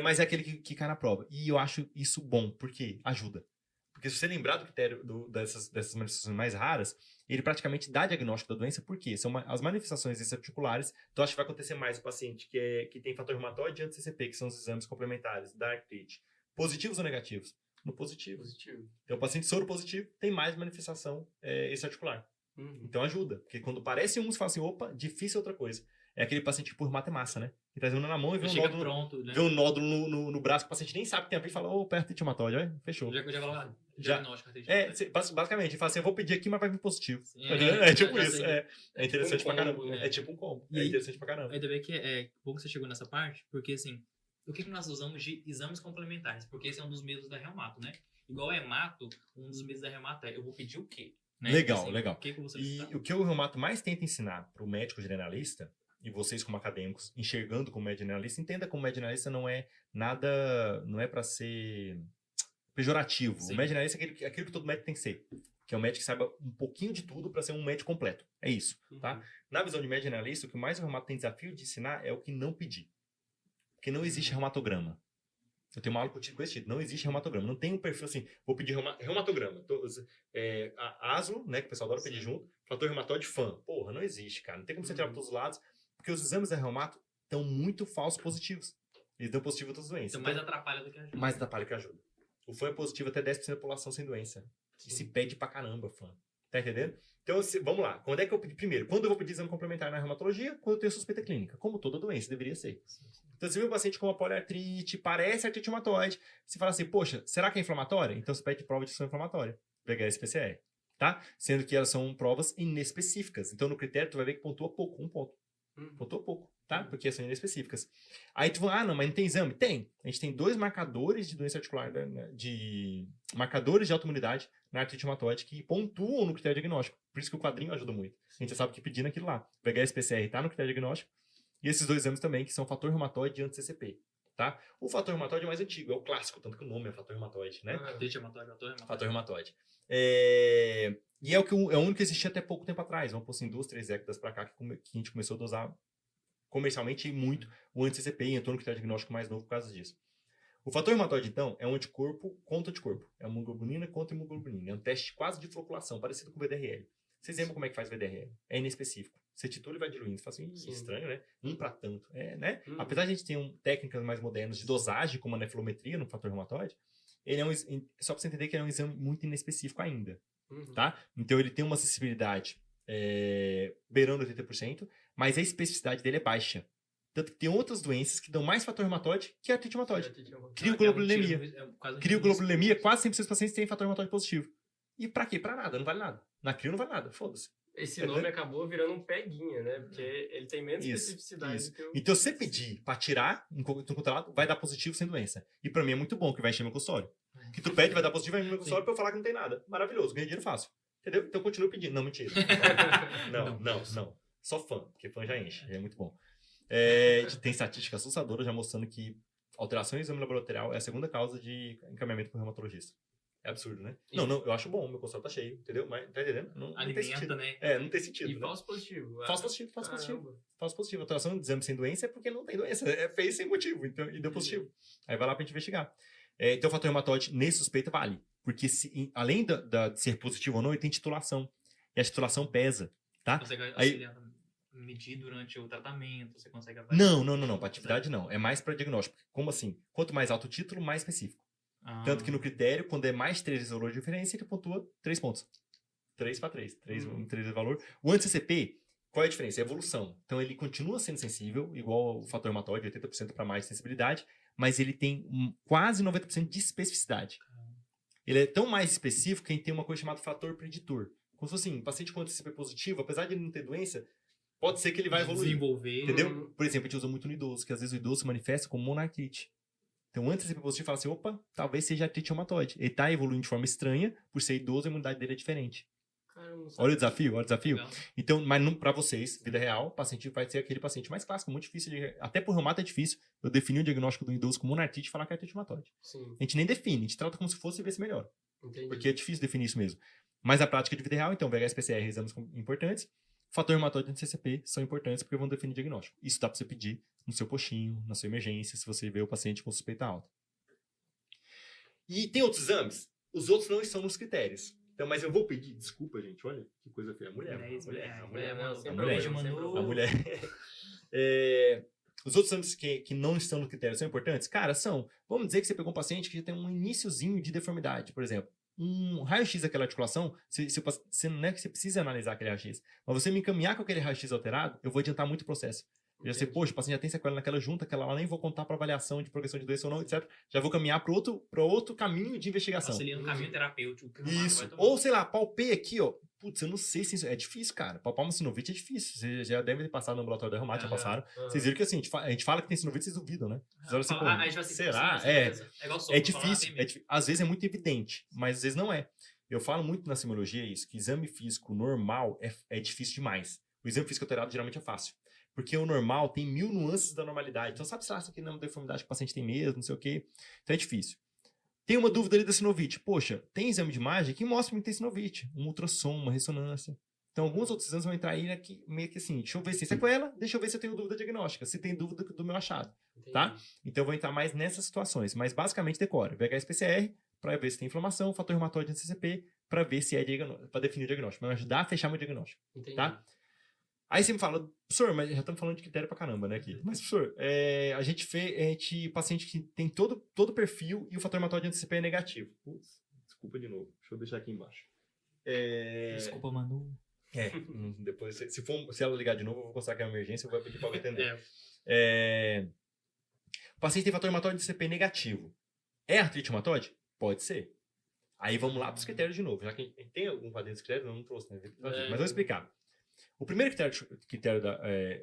mas é aquele que cai na prova. E eu acho isso bom, porque ajuda. Porque se você lembrar do critério dessas manifestações mais raras, ele praticamente dá diagnóstico da doença, porque são as manifestações extraarticulares, então acho que vai acontecer mais o paciente que tem fator reumatoide e anti-CCP, que são os exames complementares da artrite, positivos ou negativos? No positivo. Então, o paciente soro positivo tem mais manifestação extraarticular. Então, ajuda. Porque quando parece um, você fala assim, opa, difícil outra coisa. É aquele paciente que por remata é massa, né? Que tá usando na mão e vê um nódulo, pronto, né? vê um nódulo no braço que o paciente nem sabe que tem a ver e fala, opa, é artrite reumatoide, olha, fechou. Já diagnóstico. Basicamente, fala assim, eu vou pedir aqui, mas vai vir positivo. Sim, é tipo já isso. sei. É interessante pra caramba. Né? É tipo um combo. E É aí- interessante pra caramba. Ainda bem que é bom que você chegou nessa parte, porque assim, o que nós usamos de exames complementares? Porque esse é um dos medos da reumato, né? Igual a hemato, um dos medos da reumato é, eu vou pedir o quê? Né? Legal, Assim, legal. O que eu vou E solicitar? o que o reumato mais tenta ensinar para o médico generalista, e vocês como acadêmicos, enxergando como médico generalista, entenda como médico generalista não é nada, não é para ser pejorativo. Sim. O médico generalista é aquilo que todo médico tem que ser, que é um médico que saiba um pouquinho de tudo para ser um médico completo. É isso, tá? Na visão de médico generalista, o que mais o reumato tem desafio de ensinar é o que não pedir. Porque não existe reumatograma. Eu tenho uma aula com esse título. Não existe reumatograma. Não tem um perfil assim, vou pedir reumatograma. A ASLO, né, que o pessoal adora pedir junto, fator reumatoide FAM. Porra, não existe, cara. Não tem como você tirar para todos os lados, porque os exames da reumato estão muito falsos positivos. Eles dão positivo a outras doenças. Então, mais atrapalha do que ajuda. Mais atrapalha que ajuda. O FAM é positivo até 10% da população sem doença. E se pede pra caramba, FAM. Tá entendendo? Então, vamos lá. Quando é que eu pedi? Primeiro, quando eu vou pedir exame complementar na reumatologia? Quando eu tenho suspeita clínica. Como toda doença, deveria ser. Então, você viu um paciente com uma poliartrite, parece artrite reumatoide. Você fala assim, poxa, será que é inflamatória? Então, você pede prova de ação inflamatória. VHS-PCR. Tá? Sendo que elas são provas inespecíficas. Então, no critério, tu vai ver que pontua pouco. 1 ponto. Pontua pouco, tá? Porque são inespecíficas. Aí tu fala, não, mas não tem exame? Tem. A gente tem 2 marcadores de doença articular, marcadores de autoimunidade na artrite reumatoide que pontuam no critério diagnóstico. Por isso que o quadrinho ajuda muito. A gente já sabe que pedir naquilo lá. O VHS-PCR tá no critério diagnóstico. E esses 2 exames também, que são fator reumatoide e anti-CCP, tá? O fator reumatoide é mais antigo, é o clássico, tanto que o nome é fator reumatoide, né? Artrite reumatoide, Fator reumatoide. E é o único que existia até pouco tempo atrás. Vamos por assim, 2, 3 décadas pra cá que a gente começou a dosar comercialmente muito o anti-CCP e entrou no critério diagnóstico mais novo por causa disso. O fator reumatoide, então, é um anticorpo contra anticorpo. É uma hemoglobina contra hemoglobina. É um teste quase de floculação, parecido com o VDRL. Vocês lembram como é que faz VDRL? É inespecífico. Você titula e vai diluindo. Você fala assim, estranho, né? Pra tanto. Né? Apesar de a gente ter técnicas mais modernas de dosagem, como a nefilometria no fator reumatoide, ele é só pra você entender que ele é um exame muito inespecífico ainda. Tá? Então, ele tem uma acessibilidade beirando 80%, mas a especificidade dele é baixa. Tanto que tem outras doenças que dão mais fator reumatoide que a artrite reumatoide. Crioglobulinemia. Crioglobulinemia, quase 100% dos pacientes têm fator reumatoide positivo. E pra quê? Pra nada, não vale nada. Na crio não vale nada, foda-se. Esse nome acabou virando um peguinha, né? Porque ele tem menos especificidade do que o... Então, se você pedir pra tirar no controlado, vai dar positivo sem doença. E pra mim é muito bom, que vai encher meu consultório. Que tu pede, vai dar positivo, vai encher meu consultório pra eu falar que não tem nada. Maravilhoso, ganhei dinheiro fácil. Entendeu? Então continua pedindo. Não, mentira. Não. Só fã, porque fã já enche, já é muito bom. Tem estatística assustadora já mostrando que alteração em exame laboratorial é a segunda causa de encaminhamento para o reumatologista. É absurdo, né? Não, eu acho bom, meu consultório tá cheio, entendeu? Mas, tá entendendo? Não tem sentido. Né? Não tem sentido, E né? falso positivo. Falso positivo. Alteração de exame sem doença é porque não tem doença. É feio sem motivo, então, e deu positivo. Aí vai lá pra gente investigar. Então, o fator reumatóide, nesse suspeita, vale. Porque, além de ser positivo ou não, ele tem titulação. E a titulação pesa, tá? Você consegue medir durante o tratamento, você consegue avaliar? Não. Para atividade, não. É mais para diagnóstico. Como assim? Quanto mais alto o título, mais específico. Tanto que no critério, quando é mais 3 valor de diferença, ele pontua 3 pontos. 3 para 3. 3 é valor. O anti-CCP, qual é a diferença? É a evolução. Então, ele continua sendo sensível, igual o fator reumatóide, 80% para mais de sensibilidade, mas ele tem quase 90% de especificidade. Ele é tão mais específico que ele tem uma coisa chamada fator preditor. Como se fosse assim, paciente com anti-CCP positivo, apesar de ele não ter doença, pode ser que ele vai evoluir. Desenvolver. Entendeu? Por exemplo, a gente usa muito no idoso, que às vezes o idoso se manifesta como monarquite. Então, antes de ser positivo, fala assim, opa, talvez seja artrite reumatoide. Ele está evoluindo de forma estranha, por ser idoso, a imunidade dele é diferente. Olha o desafio. Legal. Então, mas para vocês, vida real, o paciente vai ser aquele paciente mais clássico, muito difícil. Até por reumato é difícil eu definir o diagnóstico do idoso como monarquite e falar que é artrite reumatoide. Sim. A gente nem define, a gente trata como se fosse e vê se melhora. Entendi. Porque é difícil definir isso mesmo. Mas a prática de vida real, então, VHS, PCR, exames importantes. Fator reumatóide e CCP são importantes porque vão definir diagnóstico. Isso dá para você pedir no seu postinho, na sua emergência, se você vê o paciente com suspeita alta. E tem outros exames? Os outros não estão nos critérios. Então, mas eu vou pedir, desculpa, gente, olha que coisa feia. A mulher. Os outros exames que não estão no critério são importantes? Cara, são. Vamos dizer que você pegou um paciente que já tem um iniciozinho de deformidade, por exemplo. Um raio-x daquela articulação, você não é que você precisa analisar aquele raio-x, mas você me encaminhar com aquele raio-x alterado, eu vou adiantar muito o processo. Já sei, poxa, o paciente já tem sequela naquela junta, aquela lá nem vou contar para avaliação de progressão de doença ou não, etc. Já vou caminhar para outro caminho de investigação. Auxiliando um caminho terapêutico. Isso. Ou, sei lá, palpei aqui, ó. Putz, eu não sei se isso é difícil, cara. Palpar uma sinovite é difícil. Vocês já devem ter passado no ambulatório da reumática, já passaram. Vocês viram que assim, a gente fala que tem sinovite, vocês duvidam, né? Vocês olham assim, será? É difícil. Às vezes é muito evidente, mas às vezes não é. Eu falo muito na semiologia isso, que exame físico normal é difícil demais. O exame físico alterado geralmente é fácil. Porque o normal tem 1000 nuances da normalidade. Então, sabe se isso aqui não é uma deformidade que o paciente tem mesmo, não sei o quê. Então, é difícil. Tem uma dúvida ali da sinovite. Poxa, tem exame de imagem que mostra que tem sinovite. Um ultrassom, uma ressonância. Então, alguns outros exames vão entrar aí aqui, meio que assim, deixa eu ver se tem sequela, deixa eu ver se eu tenho dúvida diagnóstica, se tem dúvida do meu achado. Tá? Então, eu vou entrar mais nessas situações. Mas, basicamente, decora. VHS-PCR, para ver se tem inflamação, fator reumatóide CCP, para ver se é para definir o diagnóstico. Vai me ajudar a fechar meu diagnóstico. Tá? Aí você me fala, professor, mas já estamos falando de critério pra caramba, né, aqui. Mas, professor, a gente paciente que tem todo o perfil e o fator reumatóide anti-CCP é negativo. Putz, desculpa de novo. Deixa eu deixar aqui embaixo. Desculpa, Manu. Depois, se ela ligar de novo, eu vou considerar que é uma emergência, eu vou pedir para ela atender. O paciente tem fator reumatóide anti-CCP negativo. É artrite reumatoide? Pode ser. Aí vamos lá para os critérios de novo. Já que tem algum quadrinho dos critérios, eu não trouxe, né? Mas vou explicar. O primeiro critério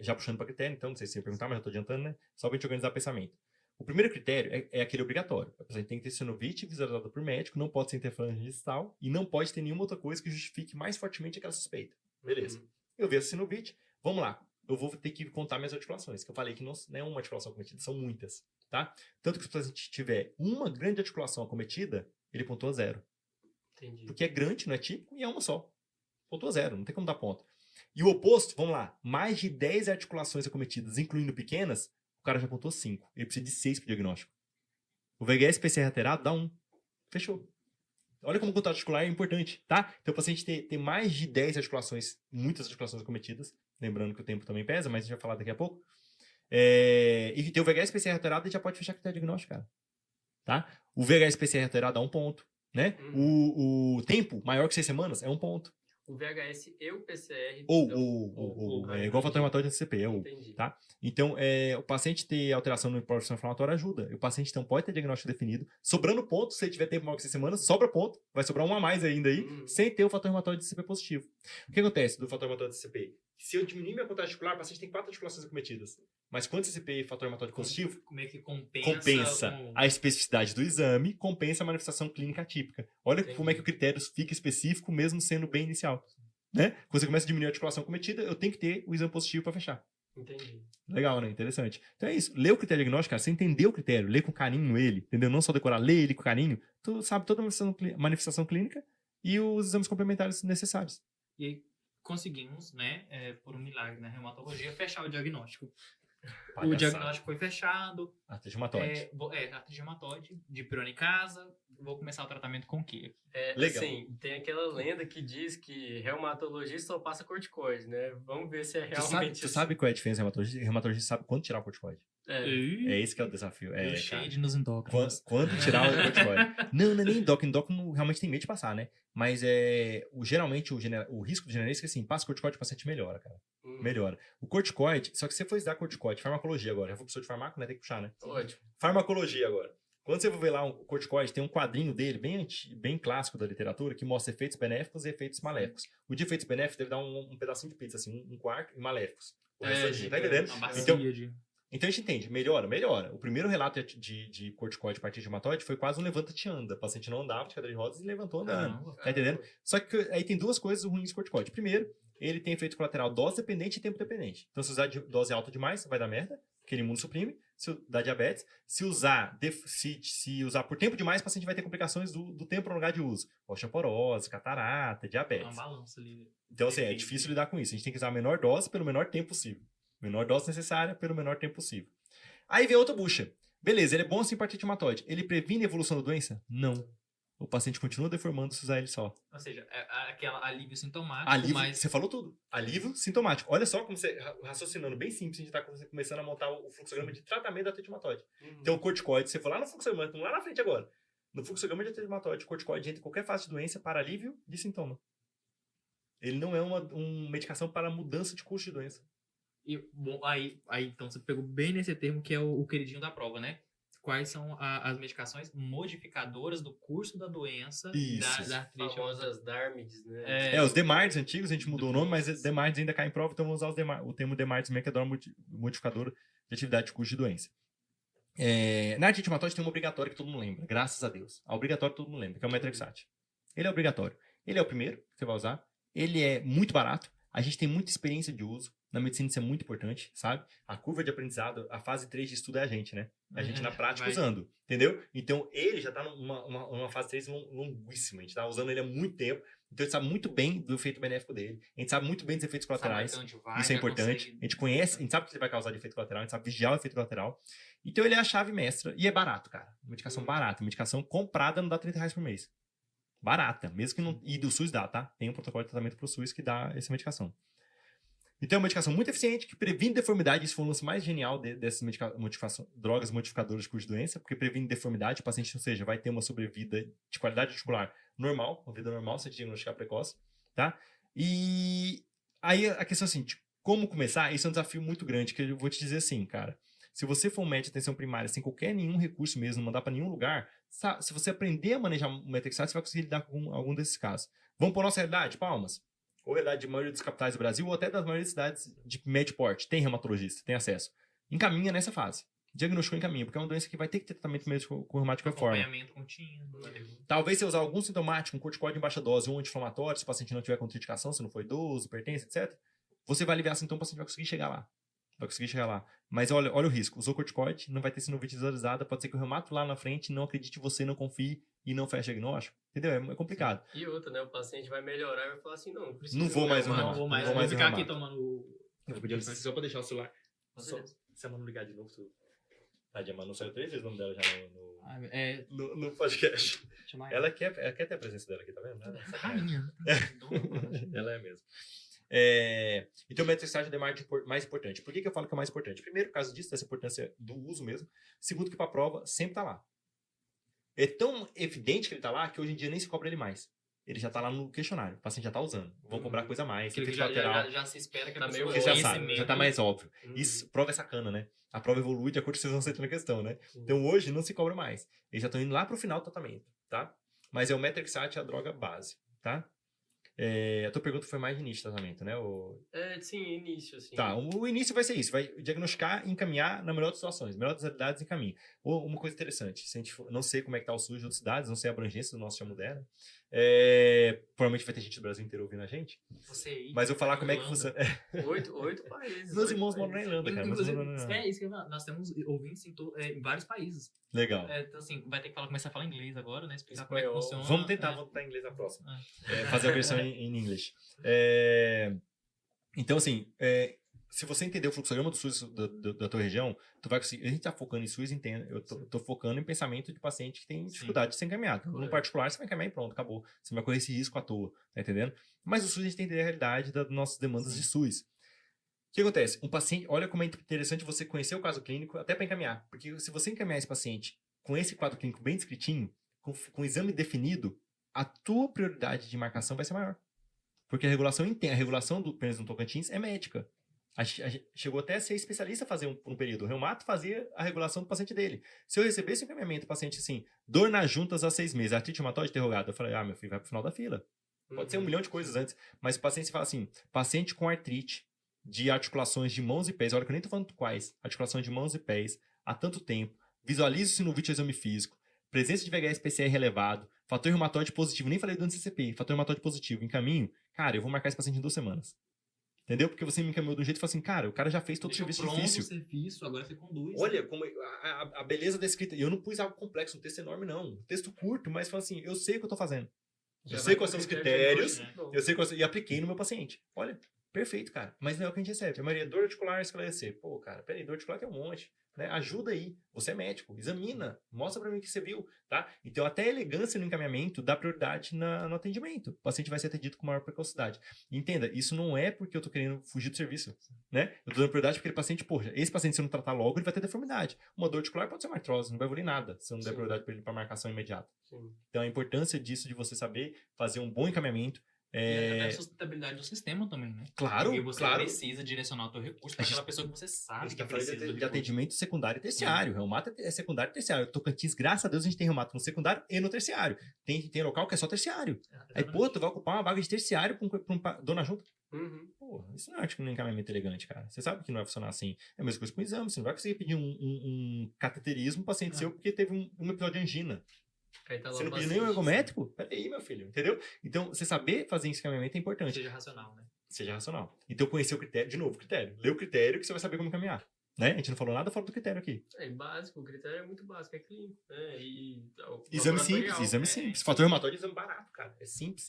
já puxando para critério, então, não sei se você ia perguntar, mas já estou adiantando, né? Só para a gente organizar o pensamento. O primeiro critério é aquele obrigatório. A pessoa tem que ter sinovite visualizada por médico, não pode ser interferência distal e não pode ter nenhuma outra coisa que justifique mais fortemente aquela suspeita. Beleza. Eu vi essa sinovite, vamos lá. Eu vou ter que contar minhas articulações, que eu falei que não é uma articulação acometida, são muitas, tá? Tanto que se o paciente tiver uma grande articulação acometida, ele pontua 0. Entendi. Porque é grande, não é típico, e é uma só. Pontua 0, não tem como dar ponto. E o oposto, vamos lá, mais de 10 articulações acometidas, incluindo pequenas, o cara já pontuou 5. Ele precisa de 6 para o diagnóstico. O VHS-PCR alterado dá 1. Fechou. Olha como o contato articular é importante, tá? Então o paciente ter mais de 10 articulações, muitas articulações acometidas, lembrando que o tempo também pesa, mas a gente vai falar daqui a pouco. E ter o VHS-PCR alterado, ele já pode fechar critério diagnóstico, cara. Tá? O VHS-PCR alterado dá 1 ponto, né? O tempo maior que 6 semanas é 1 ponto. O VHS e o PCR... É igual o fator reumatóide CCP, tá? Então, o paciente ter alteração no processo inflamatório ajuda. O paciente, então, pode ter diagnóstico definido. Sobrando ponto, se ele tiver tempo maior que 6 semanas, sobra ponto. Vai sobrar um a mais ainda aí, sem ter o fator reumatóide CCP positivo. O que acontece do fator reumatóide CCP? Se eu diminuir minha contagem articular, o paciente tem 4 articulações acometidas. Mas quando esse CPI fator reumatóide positivo, Como é que compensa compensa a especificidade do exame, compensa a manifestação clínica atípica. Olha como é que o critério fica específico, mesmo sendo bem inicial. Né? Quando você começa a diminuir a articulação cometida, eu tenho que ter o exame positivo para fechar. Entendi. Legal, né? Interessante. Então é isso. Lê o critério diagnóstico, cara. Você entendeu o critério, lê com carinho ele, entendeu? Não só decorar, lê ele com carinho. Tu sabe toda a manifestação clínica e os exames complementares necessários. E aí conseguimos, né, por um milagre na reumatologia, fechar o diagnóstico. O diagnóstico foi fechado. Artrite reumatoide. Artrite reumatoide, de pirona em casa. Vou começar o tratamento com o quê? Legal. Assim, tem aquela lenda que diz que reumatologista só passa corticoide, né? Vamos ver se é realmente Tu sabe qual é a diferença do reumatologista? O reumatologista sabe quando tirar o corticoide. É Esse que é o desafio. O shade nos endócrinos. Quando tirar o corticoide. Não é nem endócrino. Endócrino realmente tem medo de passar, né? Mas geralmente o risco do generalista é que assim, passa corticoide, o paciente melhora, cara. Melhora. O corticoide, só que se você for estudar corticoide, farmacologia agora, já foi professor de farmácia, né? Tem que puxar, né? Ótimo. Farmacologia agora. Quando você for ver lá o corticoide, tem um quadrinho dele, bem clássico da literatura, que mostra efeitos benéficos e efeitos maléficos. O de efeitos benéficos deve dar um pedacinho de pizza, assim, um quarto, e maléficos. O resto, tá entendendo? Então a gente entende, melhora. O primeiro relato de corticoide a partir de reumatoide foi quase um levanta-te anda. O paciente não andava de cadeira de rodas e levantou andando. Tá entendendo? Só que aí tem duas coisas ruins do corticoide. Primeiro, ele tem efeito colateral dose dependente e tempo dependente. Então se usar de dose alta demais, vai dar merda, porque ele imunossuprime, se dá diabetes. Se usar por tempo demais, o paciente vai ter complicações do tempo prolongado de uso. Osteoporose, catarata, diabetes. É um balanço ali. Então assim, é difícil lidar com isso. A gente tem que usar a menor dose pelo menor tempo possível. Menor dose necessária pelo menor tempo possível. Aí vem outra bucha. Beleza, ele é bom assim para artrite reumatoide. Ele previne a evolução da doença? Não. O paciente continua deformando se usar ele só. Ou seja, aquele alívio sintomático, mas... Você falou tudo. Alívio sintomático. Olha só como você, raciocinando bem simples, a gente está começando a montar o fluxograma de tratamento da artrite reumatoide. Então o corticoide, você for lá no fluxograma, estamos lá na frente agora. No fluxograma de artrite reumatoide, o corticoide entra em qualquer fase de doença para alívio de sintoma. Ele não é uma medicação para mudança de curso de doença. Bom, aí então você pegou bem nesse termo que é o queridinho da prova, né? Quais são as medicações modificadoras do curso da doença da artrite? Famosas DARMIDs, né? Os DMARDs antigos, a gente mudou o nome, mas DMARDs ainda cai em prova, então vamos usar o termo DMARDs também, que é droga modificadora de atividade de curso de doença. Na artrite reumatoide tem uma obrigatória que todo mundo lembra, graças a Deus. A obrigatória que todo mundo lembra, que é o Methotrexate. Ele é obrigatório. Ele é o primeiro que você vai usar. Ele é muito barato. A gente tem muita experiência de uso. Na medicina isso é muito importante, sabe? A curva de aprendizado, a fase 3 de estudo é a gente, né? A gente na prática usando, entendeu? Então, ele já tá numa fase 3 longuíssima. A gente tá usando ele há muito tempo. Então, a gente sabe muito bem do efeito benéfico dele. A gente sabe muito bem dos efeitos colaterais. Isso é importante. A gente conhece, a gente sabe o que ele vai causar de efeito colateral. A gente sabe vigiar o efeito colateral. Então, ele é a chave mestra. E é barato, cara. Medicação barata. Medicação comprada não dá R$30 por mês. Barata. Mesmo que não... E do SUS dá, tá? Tem um protocolo de tratamento pro SUS que dá essa medicação. Então é uma medicação muito eficiente, que previne deformidade. Isso foi o lance mais genial dessas drogas modificadoras de curso de doença, porque previne deformidade. O paciente, ou seja, vai ter uma sobrevida de qualidade articular normal, uma vida normal, se diagnosticar precoce, tá? E aí a questão é assim, como começar? Isso é um desafio muito grande, que eu vou te dizer assim, cara. Se você for um médico de atenção primária sem qualquer nenhum recurso mesmo, não mandar para nenhum lugar, se você aprender a manejar o Methotrexate, você vai conseguir lidar com algum desses casos. Vamos para a nossa realidade? Palmas. Ou realidade de maioria dos capitais do Brasil, ou até das maiores cidades de médio porte, tem reumatologista, tem acesso. Encaminha nessa fase. Diagnosticou, encaminha, porque é uma doença que vai ter que ter tratamento médico com reumático reforma. Acompanhamento contínuo. Talvez você usar algum sintomático, um corticoide em baixa dose, ou um anti-inflamatório, se o paciente não tiver contraindicação, se não for idoso, hipertenso, etc. Você vai aliviar sintoma, o paciente vai conseguir chegar lá. Mas olha o risco. Usou corticoide, não vai ter sinovite visualizada, pode ser que o reumato lá na frente não acredite em você, não confie e não feche diagnóstico. Entendeu? É complicado. E outra, né? O paciente vai melhorar e vai falar assim, não preciso. Não vou mais no reumato. Vou ficar aqui tomando... Eu vou pedir só pra deixar o celular. Se a Manu ligar de novo, Tadinha, a Manu saiu 3 vezes o nome dela já no podcast. Ela quer ter a presença dela aqui, tá vendo? Rainha. Ela é mesmo. Então, o Methotrexate é mais importante. Por que eu falo que é mais importante? Primeiro, por causa disso, dessa importância do uso mesmo. Segundo, que para a prova sempre tá lá. É tão evidente que ele tá lá que hoje em dia nem se cobra ele mais. Ele já tá lá no questionário. O paciente já tá usando. Vão cobrar coisa a mais. Já se espera que a pessoa já sabe, já tá mais óbvio. Isso, prova é sacana, né? A prova evolui de acordo com o que vocês vão aceitando a questão, né? Então, hoje não se cobra mais. Eles já estão indo lá pro final do tratamento, tá? Mas o Methotrexate é a droga base, tá? A tua pergunta foi mais de início de tratamento, né? Sim, início, assim. Tá, o início vai ser isso, vai diagnosticar e encaminhar na melhor das situações, melhor das realidades, encaminha. Ou uma coisa interessante, se a gente não sei como é que tá o SUS de outras cidades, não sei a abrangência do nosso Chamudé, né? Provavelmente vai ter gente do Brasil inteiro ouvindo a gente, Você aí, mas eu vou falar como é que Irlanda. funciona. 8 países. Meus 8 irmãos moram na países. Irlanda, cara. Meus irmãos moram na Inclusive, Irlanda. é isso que eu ia falar. Nós temos ouvintes em vários países. Legal. Então, assim, vai ter que começar a falar inglês agora, né? Explicar como é que funciona. Vamos tentar em inglês na próxima. Fazer a versão em inglês. Então, assim, se você entender o fluxograma do SUS da tua região, tu vai conseguir. A gente tá focando em SUS, entenda. Eu tô focando em pensamento de paciente que tem dificuldade de ser encaminhado. No particular, você vai encaminhar e pronto, acabou. Você não vai correr esse risco à toa, tá entendendo? Mas o SUS, a gente tem que entender a realidade das nossas demandas de SUS. O que acontece? Um paciente, olha como é interessante você conhecer o caso clínico até para encaminhar. Porque se você encaminhar esse paciente com esse quadro clínico bem descritinho, com o exame definido, a tua prioridade de marcação vai ser maior. Porque a regulação do pênis no Tocantins é médica. Chegou até a ser especialista a fazer um período. O reumato fazia a regulação do paciente dele. Se eu recebesse um encaminhamento do paciente assim, dor nas juntas há 6 meses, artrite reumatoide interrogada, eu falei, meu filho, vai pro final da fila. Pode ser 1 milhão de coisas antes. Mas o paciente fala assim, paciente com artrite de articulações de mãos e pés, olha que eu nem tô falando quais, articulações de mãos e pés, há tanto tempo, visualize o sinovite exame físico, presença de VHS-PCR elevado, fator reumatoide positivo, nem falei do CCP, fator reumatoide positivo, em caminho, cara, eu vou marcar esse paciente em 2 semanas. Entendeu? Porque você me encaminhou de um jeito e falou assim, cara, o cara já fez todo o serviço difícil. O serviço, agora você conduz. Olha, como a beleza da escrita. E eu não pus algo complexo, um texto enorme, não. Um texto curto, mas falando assim, eu sei o que eu tô fazendo. Eu sei quais são os critérios, eu sei quais, e apliquei no meu paciente. Olha, perfeito, cara. Mas não é o que a gente recebe. A maioria dor articular, esclarecer. Pô, cara, peraí, dor articular tem um monte. Né? Ajuda aí. Você é médico. Examina. Mostra pra mim o que você viu. Tá? Então, até a elegância no encaminhamento dá prioridade no atendimento. O paciente vai ser atendido com maior precocidade. Entenda, isso não é porque eu tô querendo fugir do serviço. Né? Eu tô dando prioridade porque aquele paciente, poxa, esse paciente, se eu não tratar logo, ele vai ter deformidade. Uma dor articular pode ser uma artrose, não vai evoluir nada se eu não der prioridade pra ele pra marcação imediata. Sim. Então, a importância disso, de você saber fazer um bom encaminhamento. E a sustentabilidade do sistema também, né? Claro, porque você precisa direcionar o teu recurso para aquela pessoa que você sabe que precisa de atendimento secundário e terciário. Reumato é secundário e terciário. Tocantins, graças a Deus, a gente tem reumato no secundário e no terciário. Tem local que é só terciário. Aí, pô, tu vai ocupar uma vaga de terciário pra um dona junta? Porra, isso não é um encaminhamento elegante, cara. Você sabe que não vai funcionar assim. É a mesma coisa com o exame. Você não vai conseguir pedir um cateterismo pro paciente seu porque teve um episódio de angina. Tá você não pediu nenhum ergométrico? Peraí, meu filho, entendeu? Então, você saber fazer esse encaminhamento é importante. Seja racional, né? Seja racional. Então, conhecer o critério, de novo, critério. Lê o critério que você vai saber como encaminhar. Né? A gente não falou nada fora do critério aqui. Básico, o critério é muito básico, é clínico. Né? Exame simples. Fator reumatoide é exame barato, cara. É simples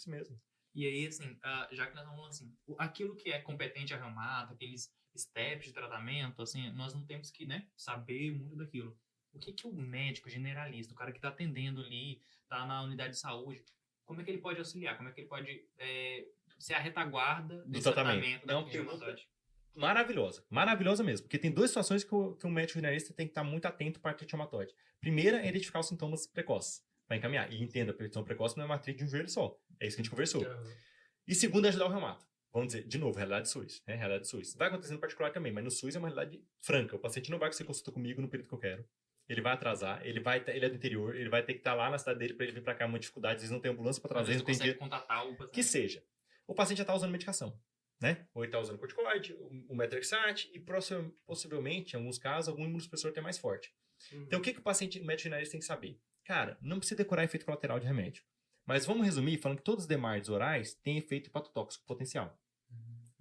mesmo. E aí, assim, já que nós estamos falando assim, aquilo que é competente a reumato, aqueles steps de tratamento, assim, nós não temos que, né, saber muito daquilo. O que o médico generalista, o cara que está atendendo ali, está na unidade de saúde, como é que ele pode auxiliar? Como é que ele pode ser a retaguarda desse tratamento da reumatoide? Maravilhosa mesmo. Porque tem 2 situações que o médico generalista tem que estar muito atento para a artrite reumatoide. Primeira é identificar os sintomas precoces, para encaminhar. E entenda, a petição precoce não é uma artrite de um joelho só. É isso que a gente conversou. E segunda é ajudar o reumato. Vamos dizer, de novo, realidade SUS. Né? Realidade SUS. Vai acontecer no particular também, mas no SUS é uma realidade franca. O paciente não vai conseguir consulta comigo no período que eu quero. Ele vai atrasar, ele é do interior, ele vai ter que estar lá na cidade dele para ele vir para cá, uma dificuldade, às vezes não tem ambulância para trazer, não tem dia. Que seja. O paciente já está usando medicação, né? Ou ele está usando corticoide, o metrexate e possivelmente, em alguns casos, algum imunossupressor até mais forte. Então, o que o médico generalista tem que saber? Cara, não precisa decorar efeito colateral de remédio. Mas vamos resumir falando que todos os DMARDs orais têm efeito hepatotóxico potencial.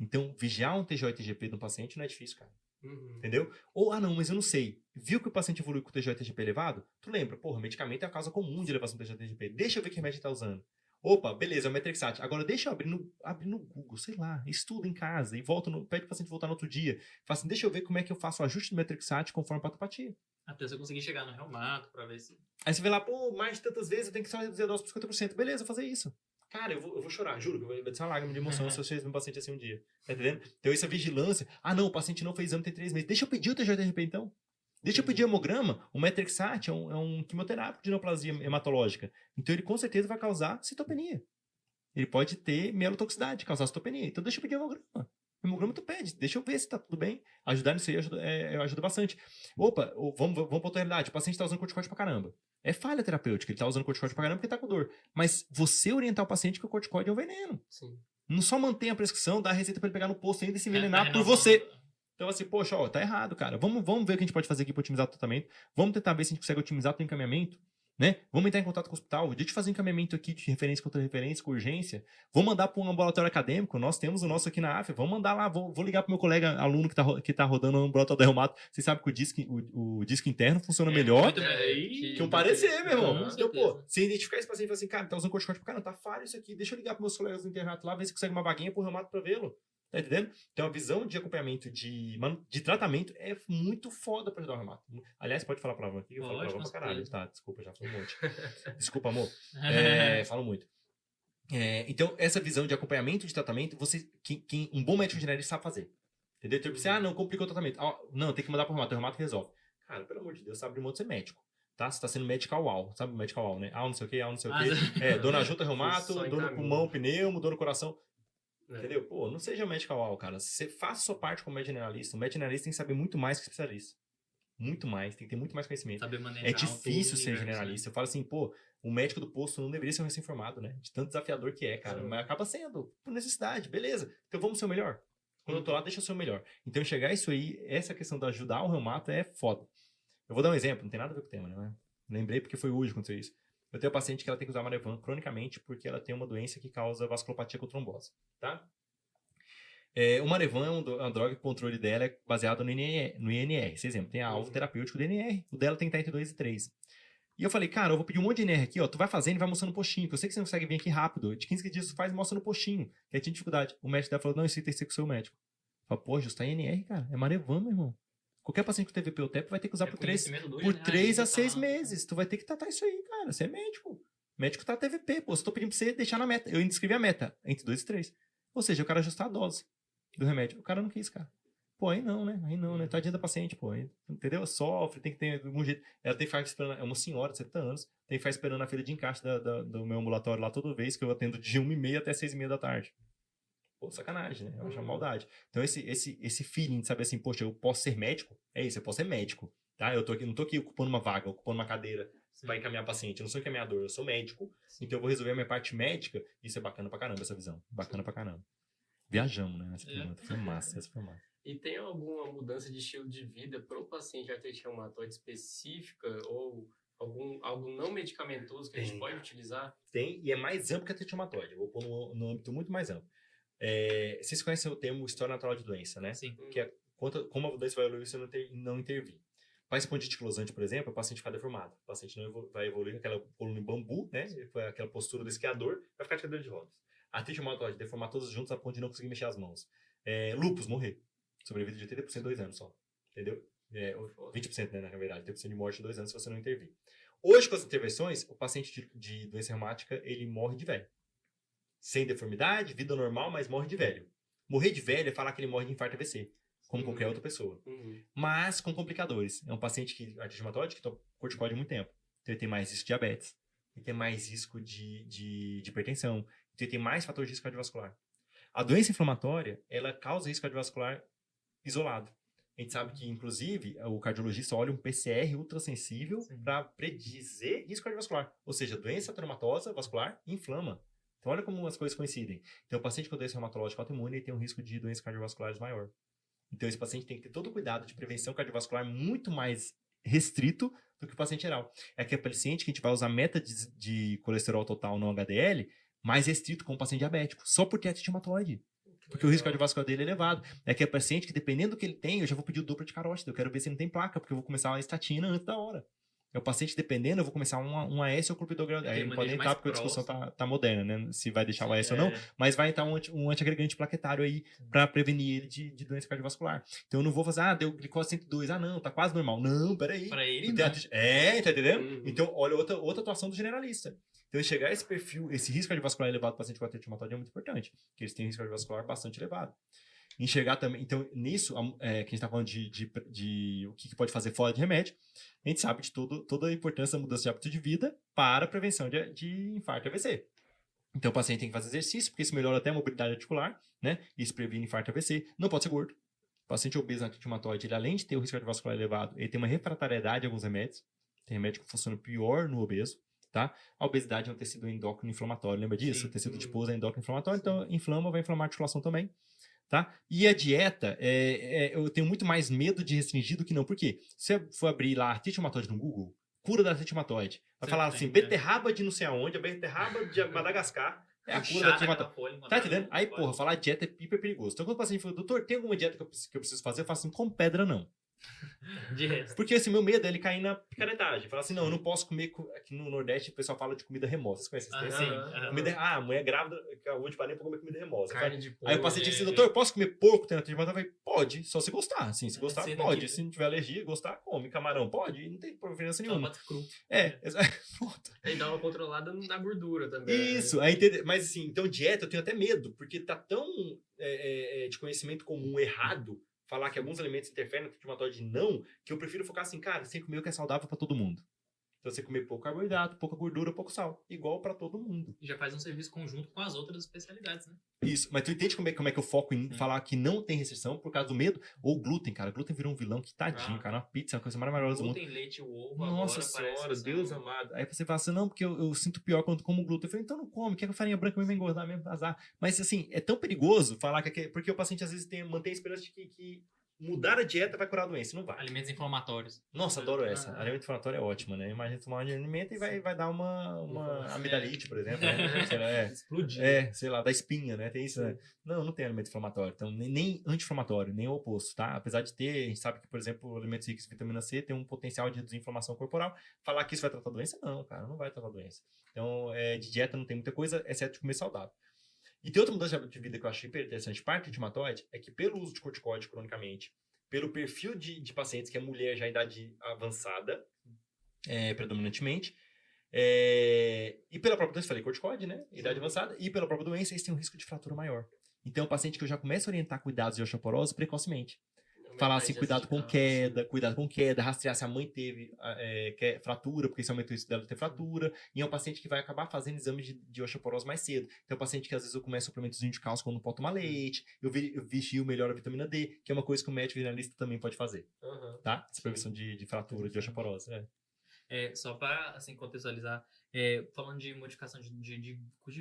Então, vigiar um TGO e TGP do paciente não é difícil, cara. Entendeu? Ou, não, mas eu não sei. Viu que o paciente evoluiu com o TGO e TGP elevado? Tu lembra? Porra, medicamento é a causa comum de elevação do TGO e TGP. Deixa eu ver que remédio ele tá usando. Opa, beleza, é o metrexate. Agora deixa eu abrir no Google, sei lá, estuda em casa e pede o paciente voltar no outro dia. Fala assim, deixa eu ver como é que eu faço o ajuste do metrexate conforme a patopatia. Até se eu conseguir chegar no reumato pra ver se... Aí você vê lá, pô, mais de tantas vezes eu tenho que só reduzir a dose por 50%. Beleza, vou fazer isso. Cara, eu vou chorar, juro, que vai descer uma lágrima de emoção se eu fizer meu paciente assim um dia. Tá entendendo? Então, essa vigilância. Não, o paciente não fez exame tem 3 meses. Deixa eu pedir o TGO-TGP, então. Deixa eu pedir hemograma. O metrexate é um quimioterápico de neoplasia hematológica. Então, ele com certeza vai causar citopenia. Ele pode ter mielotoxicidade, causar citopenia. Então, deixa eu pedir hemograma. O hemograma tu pede, deixa eu ver se tá tudo bem. Ajudar nisso aí ajuda bastante. Opa, vamos pra outra realidade. O paciente tá usando corticoide pra caramba. É falha terapêutica, ele tá usando corticoide pra caramba porque tá com dor. Mas você orientar o paciente que o corticoide é um veneno. Sim. Não só mantém a prescrição, dá a receita pra ele pegar no posto ainda e se envenenar por você. Então, assim, poxa, ó, tá errado, cara. Vamos ver o que a gente pode fazer aqui pra otimizar o tratamento. Vamos tentar ver se a gente consegue otimizar o teu encaminhamento, né? Vamos entrar em contato com o hospital. Deixa eu te fazer um encaminhamento aqui de referência contra referência, com urgência. Vou mandar para um ambulatório acadêmico. Nós temos o nosso aqui na AFA. Vamos mandar lá. Vou ligar pro meu colega aluno que tá rodando o ambulatório da reumato. Vocês sabem que o disco interno funciona melhor que um parecer, meu irmão. Então, pô, se identificar esse paciente e falar assim, cara, tá usando corticoide pra caramba, tá falho isso aqui. Deixa eu ligar pros meus colegas do internato lá, ver se consegue uma vaguinha pro reumato pra vê-lo. Tá entendendo? Então, a visão de acompanhamento de tratamento é muito foda pra ajudar o reumato. Aliás, pode falar palavra aqui? Eu falo palavra pra caralho. Tá, desculpa, já falei um monte. Desculpa, amor. Falo muito. Então, essa visão de acompanhamento de tratamento, um bom médico generalista sabe fazer. Entendeu? Então, você, não, complicou o tratamento. Não, tem que mandar pro reumato. O reumato resolve. Cara, pelo amor de Deus, sabe de mão de ser médico. Tá? Você tá sendo medical wow. Sabe medical wow, né? Não sei o quê, não sei o quê. Dor na junta, reumato, dor no pulmão, pneumo, dor no coração. Entendeu? Pô, não seja medical wow, cara. Você faça a sua parte como médico generalista. O médico generalista tem que saber muito mais que o especialista. Muito mais, tem que ter muito mais conhecimento. Saber manejar é difícil ser generalista. Eu falo assim, pô, o médico do posto não deveria ser um recém-formado, né? De tanto desafiador que é, cara. Mas acaba sendo, por necessidade, beleza. Então vamos ser o melhor. Quando eu tô lá, deixa eu ser o melhor. Então enxergar isso aí, essa questão de ajudar o reumato é foda. Eu vou dar um exemplo, não tem nada a ver com o tema, né? Lembrei porque foi hoje que aconteceu isso. Eu tenho uma paciente que ela tem que usar Marevan cronicamente porque ela tem uma doença que causa vasculopatia com trombose, tá? O Marevan é uma droga que o controle dela é baseado no INR. Esse exemplo, tem a alvo terapêutico do INR. O dela tem que estar entre 2 e 3. E eu falei, cara, eu vou pedir um monte de INR aqui, ó. Tu vai fazendo e vai mostrando no postinho, que eu sei que você não consegue vir aqui rápido. De 15 dias tu faz e mostra no postinho. Que aí tinha dificuldade. O médico dela falou, não, isso aí tem que ser com o seu médico. Eu falei, pô, justo, tá INR, cara. É Marevan, meu irmão. Qualquer paciente com TVP ou TEP vai ter que usar por 3 a 6 meses. Tu vai ter que tratar isso aí, cara. Você é médico. Médico tá TVP, pô. Eu tô pedindo pra você deixar na meta. Eu ainda escrevi a meta, entre 2 e 3. Ou seja, eu quero ajustar a dose do remédio. O cara não quis, cara. Pô, aí não, né? Tadinha da paciente, pô. Aí, entendeu? Sofre, tem que ter algum jeito. Ela tem que ficar esperando. É uma senhora de 70 anos. Tem que ficar esperando na fila de encaixe do meu ambulatório lá toda vez que eu atendo de 1h30 até 6h30 da tarde. Pô, sacanagem, né? Eu acho uma maldade. Então, esse feeling de saber assim, poxa, eu posso ser médico? É isso, eu posso ser médico. Tá? Eu não tô aqui ocupando uma vaga, ocupando uma cadeira para encaminhar paciente. Eu não sou encaminhador, eu sou médico. Sim. Então, eu vou resolver a minha parte médica. Isso é bacana pra caramba, essa visão. Bacana pra caramba. Viajamos, né? Essa pergunta. Foi massa. E tem alguma mudança de estilo de vida para o paciente artrite reumatoide específica ou algo não medicamentoso que a gente pode utilizar? Tem, e é mais amplo que a artrite reumatoide. Vou pôr no âmbito muito mais amplo. Vocês conhecem o termo história natural de doença, né? Sim. Que é como a doença vai evoluir se não intervir. Para espondite anquilosante, por exemplo, o paciente fica deformado. O paciente não vai evoluir com aquela coluna em bambu, né? Aquela postura do esquiador, vai ficar de cadeira de rodas. A artrite reumatoide, deformar todos juntos a ponto de não conseguir mexer as mãos. Lúpus, morrer. Sobrevida de 80% em 2 anos só. Entendeu? 20%, né, na verdade. 80% de morte em 2 anos se você não intervir. Hoje, com as intervenções, o paciente de doença reumática, ele morre de velho. Sem deformidade, vida normal, mas morre de velho. Morrer de velho é falar que ele morre de infarto AVC, como qualquer outra pessoa. Mas com complicadores. É um paciente que artrite reumatoide que toma corticoide há muito tempo. Então ele tem mais risco de diabetes. Ele tem mais risco de hipertensão. Então ele tem mais fatores de risco cardiovascular. A doença inflamatória, ela causa risco cardiovascular isolado. A gente sabe que, inclusive, o cardiologista olha um PCR ultrassensível para predizer risco cardiovascular. Ou seja, doença reumatosa vascular inflama. Então, olha como as coisas coincidem. Então, o paciente com doença reumatológica autoimune tem um risco de doenças cardiovasculares maior. Então, esse paciente tem que ter todo o cuidado de prevenção cardiovascular muito mais restrito do que o paciente geral. É aquele paciente que a gente vai usar meta de colesterol total no HDL mais restrito com o paciente diabético, só por ter artrite reumatoide. Porque o risco cardiovascular dele é elevado. É aquele paciente que, dependendo do que ele tem, eu já vou pedir o duplo de carótida. Eu quero ver se ele não tem placa, porque eu vou começar uma estatina antes da hora. É o paciente dependendo, eu vou começar um AS ou clopidogrel. Aí não pode nem entrar, porque a discussão tá moderna, né? Se vai deixar o AS ou não. Mas vai entrar um antiagregante plaquetário aí para prevenir ele de doença cardiovascular. Então eu não vou fazer, deu glicose 102. Não, tá quase normal. Não, peraí. Para ele, tá entendendo? Então, olha outra atuação do generalista. Então, enxergar esse perfil, esse risco cardiovascular elevado do paciente com artrite reumatoide é muito importante, porque eles têm risco cardiovascular bastante elevado. Enxergar também, então, nisso, que a gente está falando de o que pode fazer fora de remédio, a gente sabe de toda a importância da mudança de hábito de vida para a prevenção de infarto e AVC. Então, o paciente tem que fazer exercício, porque isso melhora até a mobilidade articular. né? Isso previne infarto AVC. Não pode ser gordo. O paciente obeso anti-inflamatóide, ele além de ter o risco cardiovascular elevado, ele tem uma refratariedade a alguns remédios. Tem remédio que funciona pior no obeso, tá? A obesidade é um tecido endócrino inflamatório, lembra disso? Sim. O tecido adiposo é endócrino inflamatório, então inflama, vai inflamar a articulação também, tá? E a dieta, eu tenho muito mais medo de restringir do que não. Por quê? Se você for abrir lá artrite reumatoide no Google, cura da artrite reumatoide, vai falar assim, beterraba de não sei aonde, a beterraba de Madagascar, é a cura da artrite reumatoide. Tá entendendo? Aí, porra, falar dieta é hiper perigoso. Então, quando o paciente fala, doutor, tem alguma dieta que eu preciso fazer? Eu falo assim, com pedra não. De resto. Porque assim, meu medo é ele cair na picaretagem. Falar assim, não, eu não posso comer. Aqui no Nordeste o pessoal fala de comida remosa. Vocês conhecem esse termo? Sim. Comida, a mulher grávida acabou de parir pra comer comida remosa. Carne de porco. Aí o paciente disse, doutor, eu posso comer porco tendo artrite reumatoide? Eu falei, pode, só se gostar. Assim, se gostar, Se não pode. quiser. Se não tiver alergia, gostar, come. Camarão, pode. Não tem preferência nenhuma. Pode ser cru. Puta. E dá uma controlada na gordura também. Isso, aí, mas assim, então dieta eu tenho até medo, porque tá tão de conhecimento comum errado falar que alguns alimentos interferem no inflamatório não, que eu prefiro focar assim, cara, você tem que comer o que é saudável pra todo mundo. Então você comer pouco carboidrato, pouca gordura, pouco sal. Igual pra todo mundo. E já faz um serviço conjunto com as outras especialidades, né? Isso, mas tu entende como é que eu foco em falar que não tem restrição por causa do medo? Ou glúten, cara. Glúten virou um vilão que tadinho, cara. Uma pizza é uma coisa maravilhosa do mundo. Glúten, leite, ovo, Nossa agora senhora, parece Deus amado. Aí você fala assim, não, porque eu sinto pior quando como glúten. Eu falei, então não come, quer que a farinha branca mesmo vai engordar mesmo, azar. Mas assim, é tão perigoso falar que porque o paciente às vezes mantém a esperança de que mudar a dieta vai curar a doença. Não vai. alimentos inflamatórios. Nossa, adoro essa. Alimento inflamatório é ótima, né? Imagina tomar um alimento e vai dar uma amidalite, por exemplo. Né? Sei lá, Explodir. sei lá, da espinha, né? Tem isso, né? Não tem alimento inflamatório. Então, nem anti-inflamatório, nem o oposto, tá? Apesar de ter, a gente sabe que, por exemplo, alimentos ricos em vitamina C tem um potencial de reduzir inflamação corporal. Falar que isso vai tratar a doença? Não, cara, não vai tratar a doença. Então, de dieta não tem muita coisa, exceto de comer saudável. E tem outra mudança de vida que eu achei super interessante, parte do reumatoide, é que pelo uso de corticoide cronicamente, pelo perfil de pacientes que é mulher já em idade avançada, predominantemente, e pela própria doença, falei corticoide, né? Idade avançada, e pela própria doença, eles têm um risco de fratura maior. Então, é um paciente que eu já começo a orientar cuidados de osteoporose precocemente. Falar assim, cuidado com queda, rastrear se a mãe teve fratura, porque isso aumenta o risco dela ter fratura, e é um paciente que vai acabar fazendo exames de osteoporose mais cedo. Então, é um paciente que às vezes eu começo suplementozinho de cálcio quando não pode tomar leite, eu vigio melhor a vitamina D, que é uma coisa que o médico generalista também pode fazer, tá? Essa prevenção de fratura, de osteoporose, Só para assim, contextualizar, falando de modificação de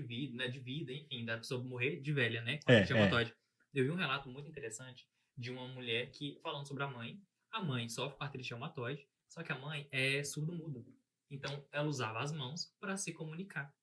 vida, né, de vida, enfim, da pessoa morrer de velha, né, com reumatoide. Eu vi um relato muito interessante de uma mulher que, falando sobre a mãe sofre com artrite reumatoide, só que a mãe é surdo-muda. Então, ela usava as mãos para se comunicar.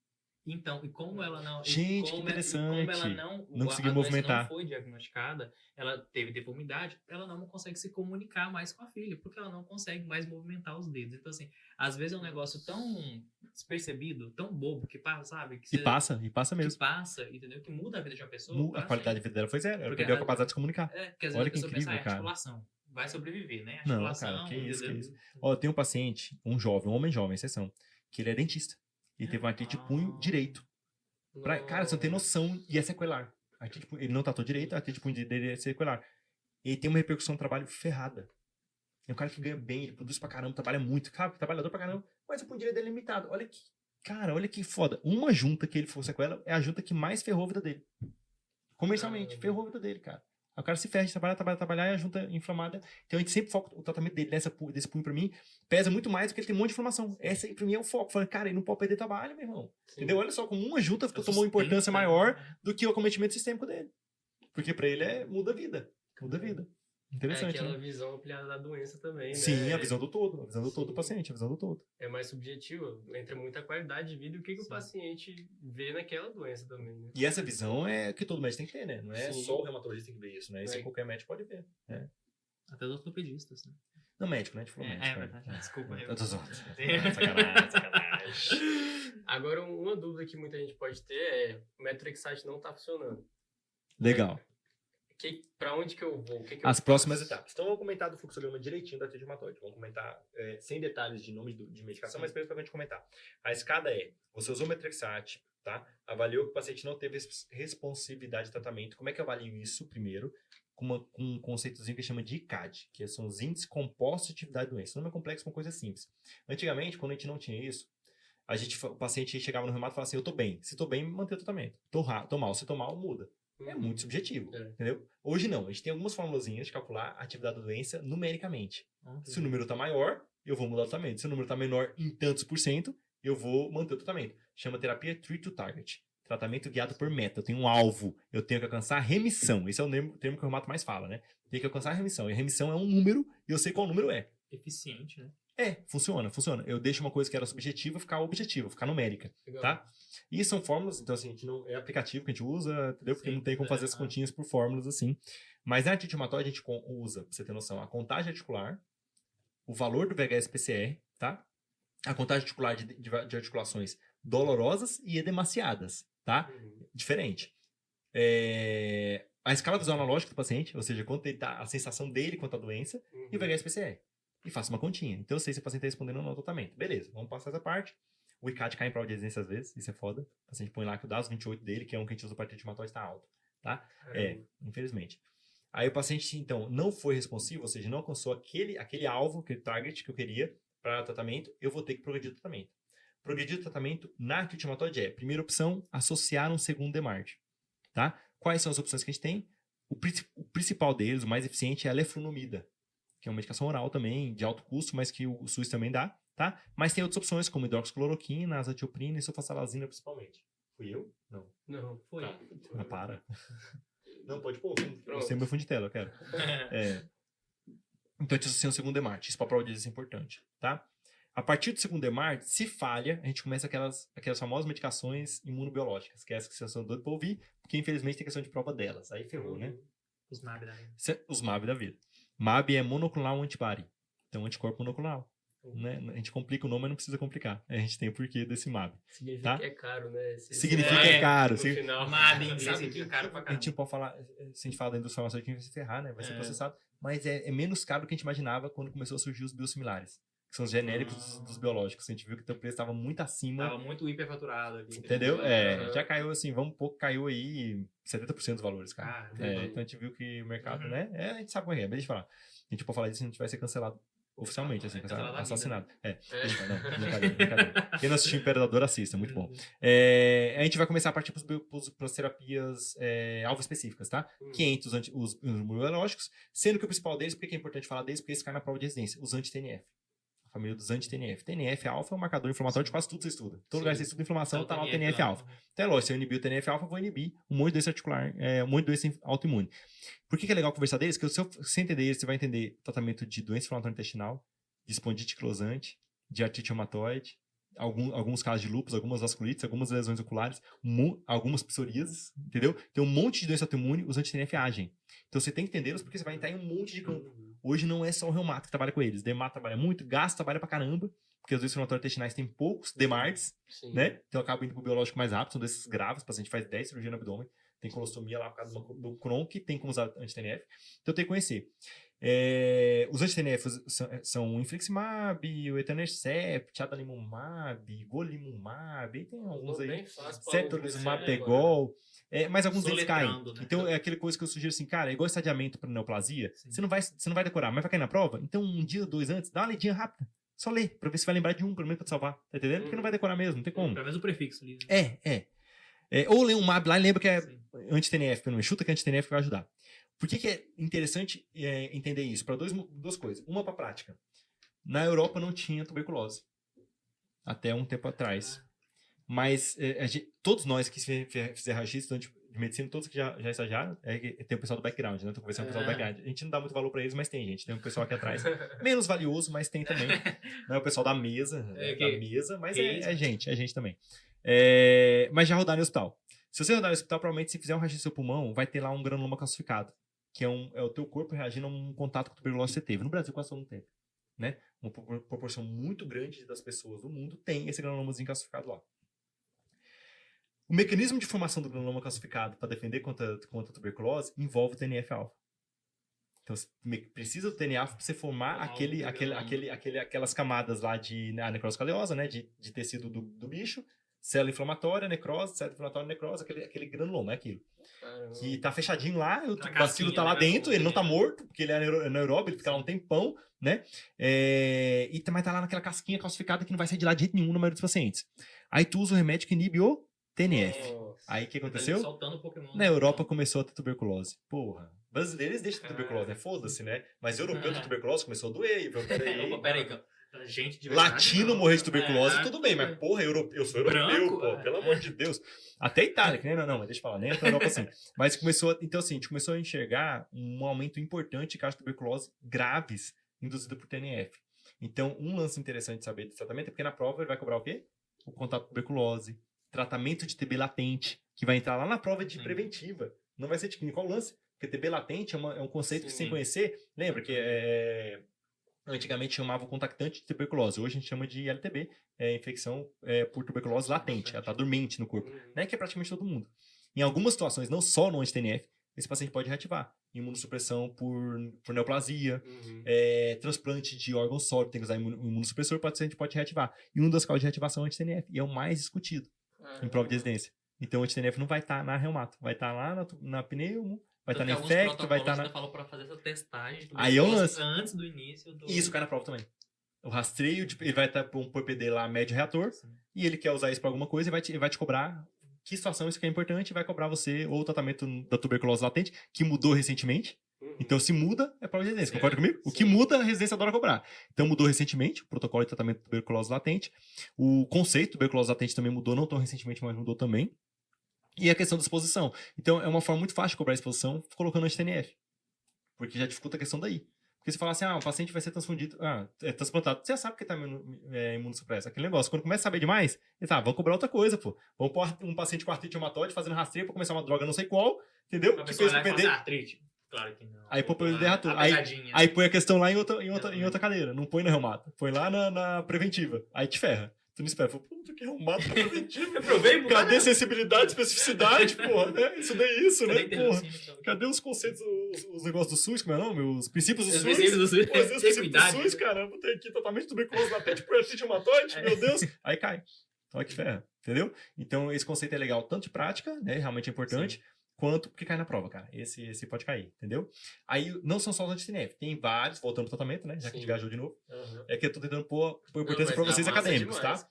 Então, e como ela não... Gente, que interessante. Como ela não conseguiu movimentar. não foi diagnosticada, ela teve deformidade, ela não consegue se comunicar mais com a filha, porque ela não consegue mais movimentar os dedos. Então, assim, às vezes é um negócio tão despercebido, tão bobo, que passa, sabe? Que e passa mesmo. Que passa, entendeu? Que muda a vida de uma pessoa. A qualidade de vida dela foi zero. Ela Porque perdeu a capacidade de se comunicar. Porque às vezes Olha a pessoa que incrível, pensa, cara. articulação. Vai sobreviver, né? Não, Articulação, cara, que isso. Ó, tem um paciente, um homem jovem, exceção, que ele é dentista. Ele teve uma artrite de punho direito. Cara, você não tem noção, e é sequelar. Ele não tratou direito, a artrite de punho dele é sequelar. Ele tem uma repercussão no trabalho ferrada. É um cara que ganha bem, ele produz pra caramba, trabalha muito, sabe? Trabalhador pra caramba, mas o punho direito dele é limitado. Olha que foda. Uma junta que ele for sequela é a junta que mais ferrou a vida dele. Comercialmente, ferrou a vida dele, cara. O cara se ferra de trabalhar e a junta inflamada. Então a gente sempre foca o tratamento dele desse punho pra mim, pesa muito mais porque ele tem um monte de inflamação. Essa aí pra mim é o foco. Falando, cara, ele não pode perder trabalho, meu irmão. Sim. Entendeu? Olha só, como uma junta tomou uma importância maior do que o acometimento sistêmico dele. Porque pra ele muda a vida. Muda a vida. Interessante, aquela né? visão ampliada da doença também, né? Sim, a visão do todo. A visão do todo do paciente, a visão do todo. É mais subjetiva. Entra muita qualidade de vida e o que o paciente vê naquela doença também, né? E essa visão é que todo médico tem que ter, né? Não é Sim. só o reumatologista que tem que ver isso, né? Isso qualquer médico pode ver. Até os ortopedistas, né? Não, médico, né? A gente falou médico. Verdade. Desculpa. Sacanagem. Agora, uma dúvida que muita gente pode ter é o Methotrexate não tá funcionando. Legal. Pra onde que eu vou? As próximas etapas. Então, vamos comentar do fluxograma direitinho da artrite reumatoide. Vamos comentar sem detalhes de nome de medicação, mas primeiro pra gente comentar. A escada você usou Methotrexate, tá? Avaliou que o paciente não teve responsividade de tratamento. Como é que eu avalio isso primeiro? Com um conceitozinho que chama de ICAD, que são os índices compostos de atividade de doença. Não é complexo, é uma coisa simples. Antigamente, quando a gente não tinha isso, o paciente chegava no reumato e falava assim, eu tô bem. Se tô bem, manter o tratamento. Tô mal. Se tô mal, muda. É muito subjetivo, É. entendeu? Hoje não, a gente tem algumas formulazinhas de calcular a atividade da doença numericamente. Ok. Se o número tá maior, eu vou mudar o tratamento. Se o número tá menor em tantos por cento, eu vou manter o tratamento. Chama terapia Treat to Target. Tratamento guiado por meta. Eu tenho um alvo. Eu tenho que alcançar a remissão. Esse é o termo que o reumato mais fala, né? Tem que alcançar a remissão. E a remissão é um número e eu sei qual número é. Eficiente, né? Funciona. Eu deixo uma coisa que era subjetiva ficar objetiva, ficar numérica, Legal. tá? E são fórmulas, então assim, a gente não, é aplicativo que a gente usa, entendeu? Porque Sim, não tem como fazer as ah. continhas por fórmulas assim. Mas na artrite reumatoide a gente usa, pra você ter noção, a contagem articular, o valor do VHS-PCR, tá? A contagem articular de articulações dolorosas e edemaciadas, tá? Diferente. A escala visual analógica do paciente, ou seja, quanto ele tá, a sensação dele quanto à doença, e o VHS-PCR. E faço uma continha. Então eu sei se o paciente está respondendo ou não ao tratamento. Beleza, vamos passar essa parte. O ICAD cai em prova de residência às vezes, isso é foda. O paciente põe lá que o DAS 28 dele, que é um que a gente usa para artrite reumatoide, está alto, tá? Infelizmente. Aí o paciente, então, não foi responsivo, ou seja, não alcançou aquele alvo, aquele target que eu queria para tratamento, eu vou ter que progredir o tratamento. Progredir o tratamento na artrite reumatoide primeira opção, associar um segundo DMARD, tá? Quais são as opções que a gente tem? O principal deles, o mais eficiente, é a leflunomida, que é uma medicação oral também, de alto custo, mas que o SUS também dá, tá? Mas tem outras opções, como hidroxicloroquina, azatioprina e sulfasalazina, principalmente. Fui eu? Não. Não, foi. Tá. Não, para. Não, pode pôr. Pronto. Você é meu fundo de tela, eu quero. Então, a gente associa um segundo DMARD. Isso para prova de é importante, tá? A partir do segundo DMARD, se falha, a gente começa aquelas famosas medicações imunobiológicas, que é essa que vocês são doidos para ouvir, porque infelizmente tem questão de prova delas. Aí ferrou, né? Os MAB da vida. Os MAB da vida. MAB é monoclonal antibody. Então, anticorpo monoclonal. Né? A gente complica o nome, mas não precisa complicar. A gente tem o porquê desse MAB. Significa Tá? que é caro, né? Significa que é caro. No final. MAB em inglês significa caro pra A caramba. gente pode falar, se a gente fala da indústria farmacêutica, a gente vai se ferrar, né? Vai ser É. processado. Mas é menos caro do que a gente imaginava quando começou a surgir os biosimilares. Que são os genéricos dos biológicos. A gente viu que o preço estava muito acima. Tava muito hiperfaturado ali. Entendeu? Já caiu assim, caiu aí 70% dos valores, cara. Então a gente viu que o mercado, né? A gente sabe como é. Mas deixa eu falar. A gente pode falar disso, a gente vai ser cancelado oficialmente, assim, assassinado. Não, brincadeira. Quem não assistiu Imperador, assista, muito bom. A gente vai começar a partir para as terapias alvo específicas, tá? 500 os biológicos, sendo que o principal deles, por que é importante falar deles? Porque eles caem na prova de residência, os anti-TNF. A família dos anti-TNF. TNF-alfa é um marcador inflamatório de quase tudo que você estuda. Todo lugar que você estuda inflamação, tá lá o TNF-alfa. Então é lógico, se eu inibir o TNF-alfa, eu vou inibir um monte de doença articular, um monte de doença autoimune. Por que é legal conversar deles? Porque se você entender eles, você vai entender tratamento de doença inflamatória intestinal, de espondite closante, de artrite reumatoide, alguns casos de lúpus, algumas vasculites, algumas lesões oculares, algumas psoríases, entendeu? Tem um monte de doença autoimune, os anti-TNF agem. Então você tem que entendê-los porque você vai entrar em um monte de campo. Hoje não é só o reumato que trabalha com eles. Dermato trabalha muito, gastro trabalha pra caramba, porque as doenças inflamatórias intestinais têm poucos DMARDs, né? Então acaba indo pro biológico mais rápido, são doenças graves, o paciente faz 10 cirurgias no abdômen, tem colostomia lá por causa do Crohn, que tem como usar anti-TNF. Então tem que conhecer. Os anti-TNF são o infliximab, o etanercept, adalimumab, golimumab, tem alguns aí, cetolizumab, pegol, mas alguns deles caem. Né? Então é aquela coisa que eu sugiro assim, cara, é igual esse adiamento para neoplasia, você não vai decorar, mas vai cair na prova, então um dia, 2 antes, dá uma lidinha rápida. Só lê, pra ver se vai lembrar de pelo menos pra te salvar, tá entendendo? Porque não vai decorar mesmo, não tem como. Pelo menos o prefixo ali. Ou lê um MAB lá e lembra que é anti-TNF, pelo menos chuta que é anti-TNF que vai ajudar. Por que é interessante entender isso? Para duas coisas. Uma para prática. Na Europa não tinha tuberculose. Até um tempo atrás. Mas todos nós que fizeram registro de medicina, todos que já estagiaram, tem o pessoal do background, né? Tô conversando com o pessoal do background. A gente não dá muito valor para eles, mas tem, gente. Tem um pessoal aqui atrás. Menos valioso, mas tem também. Não é o pessoal da mesa, mas é gente também. Mas já rodaram no hospital. Se você rodar no hospital, provavelmente se fizer um registro do seu pulmão, vai ter lá um granuloma calcificado, que é o teu corpo reagindo a um contato com a tuberculose que você teve. No Brasil quase todo mundo teve, né? Uma proporção muito grande das pessoas do mundo tem esse granulomazinho calcificado lá. O mecanismo de formação do granuloma calcificado para defender contra a tuberculose envolve o TNF-alfa. Então, você precisa do TNF para você formar aquelas camadas lá de necrose caliosa, né? De tecido do bicho, célula inflamatória, necrose, aquele granuloma, é aquilo. Caramba. Que tá fechadinho lá, o bacilo tá lá dentro, ele não tá morto, porque ele é anaeróbio, ele fica lá um tempão, né? Mas tá lá naquela casquinha calcificada que não vai sair de lá de jeito nenhum na maioria dos pacientes. Aí tu usa o remédio que inibe o TNF. Nossa. Aí o que Tá ali aconteceu? soltando Pokémon. Na Europa começou a ter tuberculose. Porra. Brasileiros eles deixam ter tuberculose, né? Foda-se, né? Mas europeu ter tuberculose começou a doer. E falou, peraí. Opa, peraí, gente de verdade, Latino não. morrer de tuberculose, É, tudo bem, mas porra, eu sou europeu, Branco, pô, pelo amor de Deus. Até a Itália, que nem não, mas deixa eu falar, nem a Europa assim. Mas começou, então assim, a gente começou a enxergar um aumento importante de casos de tuberculose graves induzido por TNF. Então, um lance interessante de saber desse tratamento é porque na prova ele vai cobrar o quê? O contato com tuberculose, tratamento de TB latente, que vai entrar lá na prova de preventiva. Não vai ser de clínica. Qual o lance? Porque TB latente é um conceito que, sem conhecer, lembra que antigamente chamava o contactante de tuberculose. Hoje a gente chama de LTB, infecção por tuberculose latente. Ela está dormente no corpo. Né? Que é praticamente todo mundo. Em algumas situações, não só no anti-TNF, esse paciente pode reativar. Imunossupressão por neoplasia, transplante de órgão sólido, tem que usar imunossupressor, o paciente pode reativar. E uma das causas de reativação é o anti-TNF. E é o mais discutido em prova de residência. Então o anti-TNF não vai estar na reumato, vai estar lá na pneumo, vai estar na infecto, vai estar na... falou para fazer essa testagem aí é um lance. Antes do início do... E isso cai na prova também. O rastreio, ele vai estar com um PPD lá, médio reator, e ele quer usar isso para alguma coisa e vai te cobrar que situação isso que é importante, vai cobrar você ou o tratamento da tuberculose latente, que mudou recentemente. Então, se muda, é prova de residência. Concorda comigo? O que muda, a residência adora cobrar. Então, mudou recentemente o protocolo de tratamento de tuberculose latente. O conceito de tuberculose latente também mudou, não tão recentemente, mas mudou também. E a questão da exposição. Então, é uma forma muito fácil de cobrar a exposição colocando anti-TNF. Porque já dificulta a questão daí. Porque se falar assim, o paciente vai ser transplantado. Você já sabe que está imunossupresso. Aquele negócio. Quando começa a saber demais, vamos cobrar outra coisa, pô. Vamos pôr um paciente com artrite reumatoide fazendo rastreio para começar uma droga não sei qual, entendeu? Que fez PPD. Artrite. Claro que não. Aí põe o derrator. Aí põe a questão lá em outra cadeira. Não põe na reumato. Põe lá na preventiva. Aí te ferra. Tu não espera. Puta, que reumato preventivo. Cadê a sensibilidade, especificidade, porra? Né? Isso daí é isso, né? Porra. Cadê os conceitos, os negócios do SUS, como é o nome? Os princípios do SUS. Os princípios do SUS, caramba. Tem aqui totalmente tuberculose latente por artrite reumatoide, meu Deus. Aí cai. Olha que ferra. Entendeu? Então, esse conceito é legal, tanto de prática, né? Realmente é importante. Sim. Quanto porque cai na prova, cara. Esse pode cair, entendeu? Aí, não são só os anti-TNF. Tem vários, voltando pro tratamento, né? Já que a gente viajou de novo. É que eu tô tentando pôr importância para vocês acadêmicos, tá?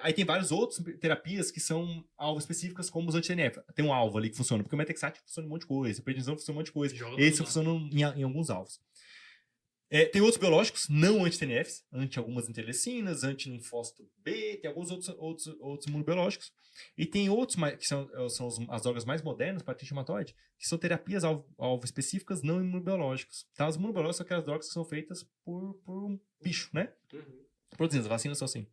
Aí tem vários outros terapias que são alvos específicas, como os anti-TNF. Tem um alvo ali que funciona, porque o Metexat funciona em um monte de coisa, a prednisona funciona em um monte de coisa. Esse funciona em alguns alvos. Tem outros biológicos, não anti-TNFs, anti-algumas interleucinas, anti-linfócito B, tem alguns outros imunobiológicos. E tem outros que são as drogas mais modernas para artrite reumatoide, que são terapias alvo específicas não imunobiológicos. Tá? Os imunobiológicos são aquelas drogas que são feitas por um bicho, né? Proteínas, vacinas são assim.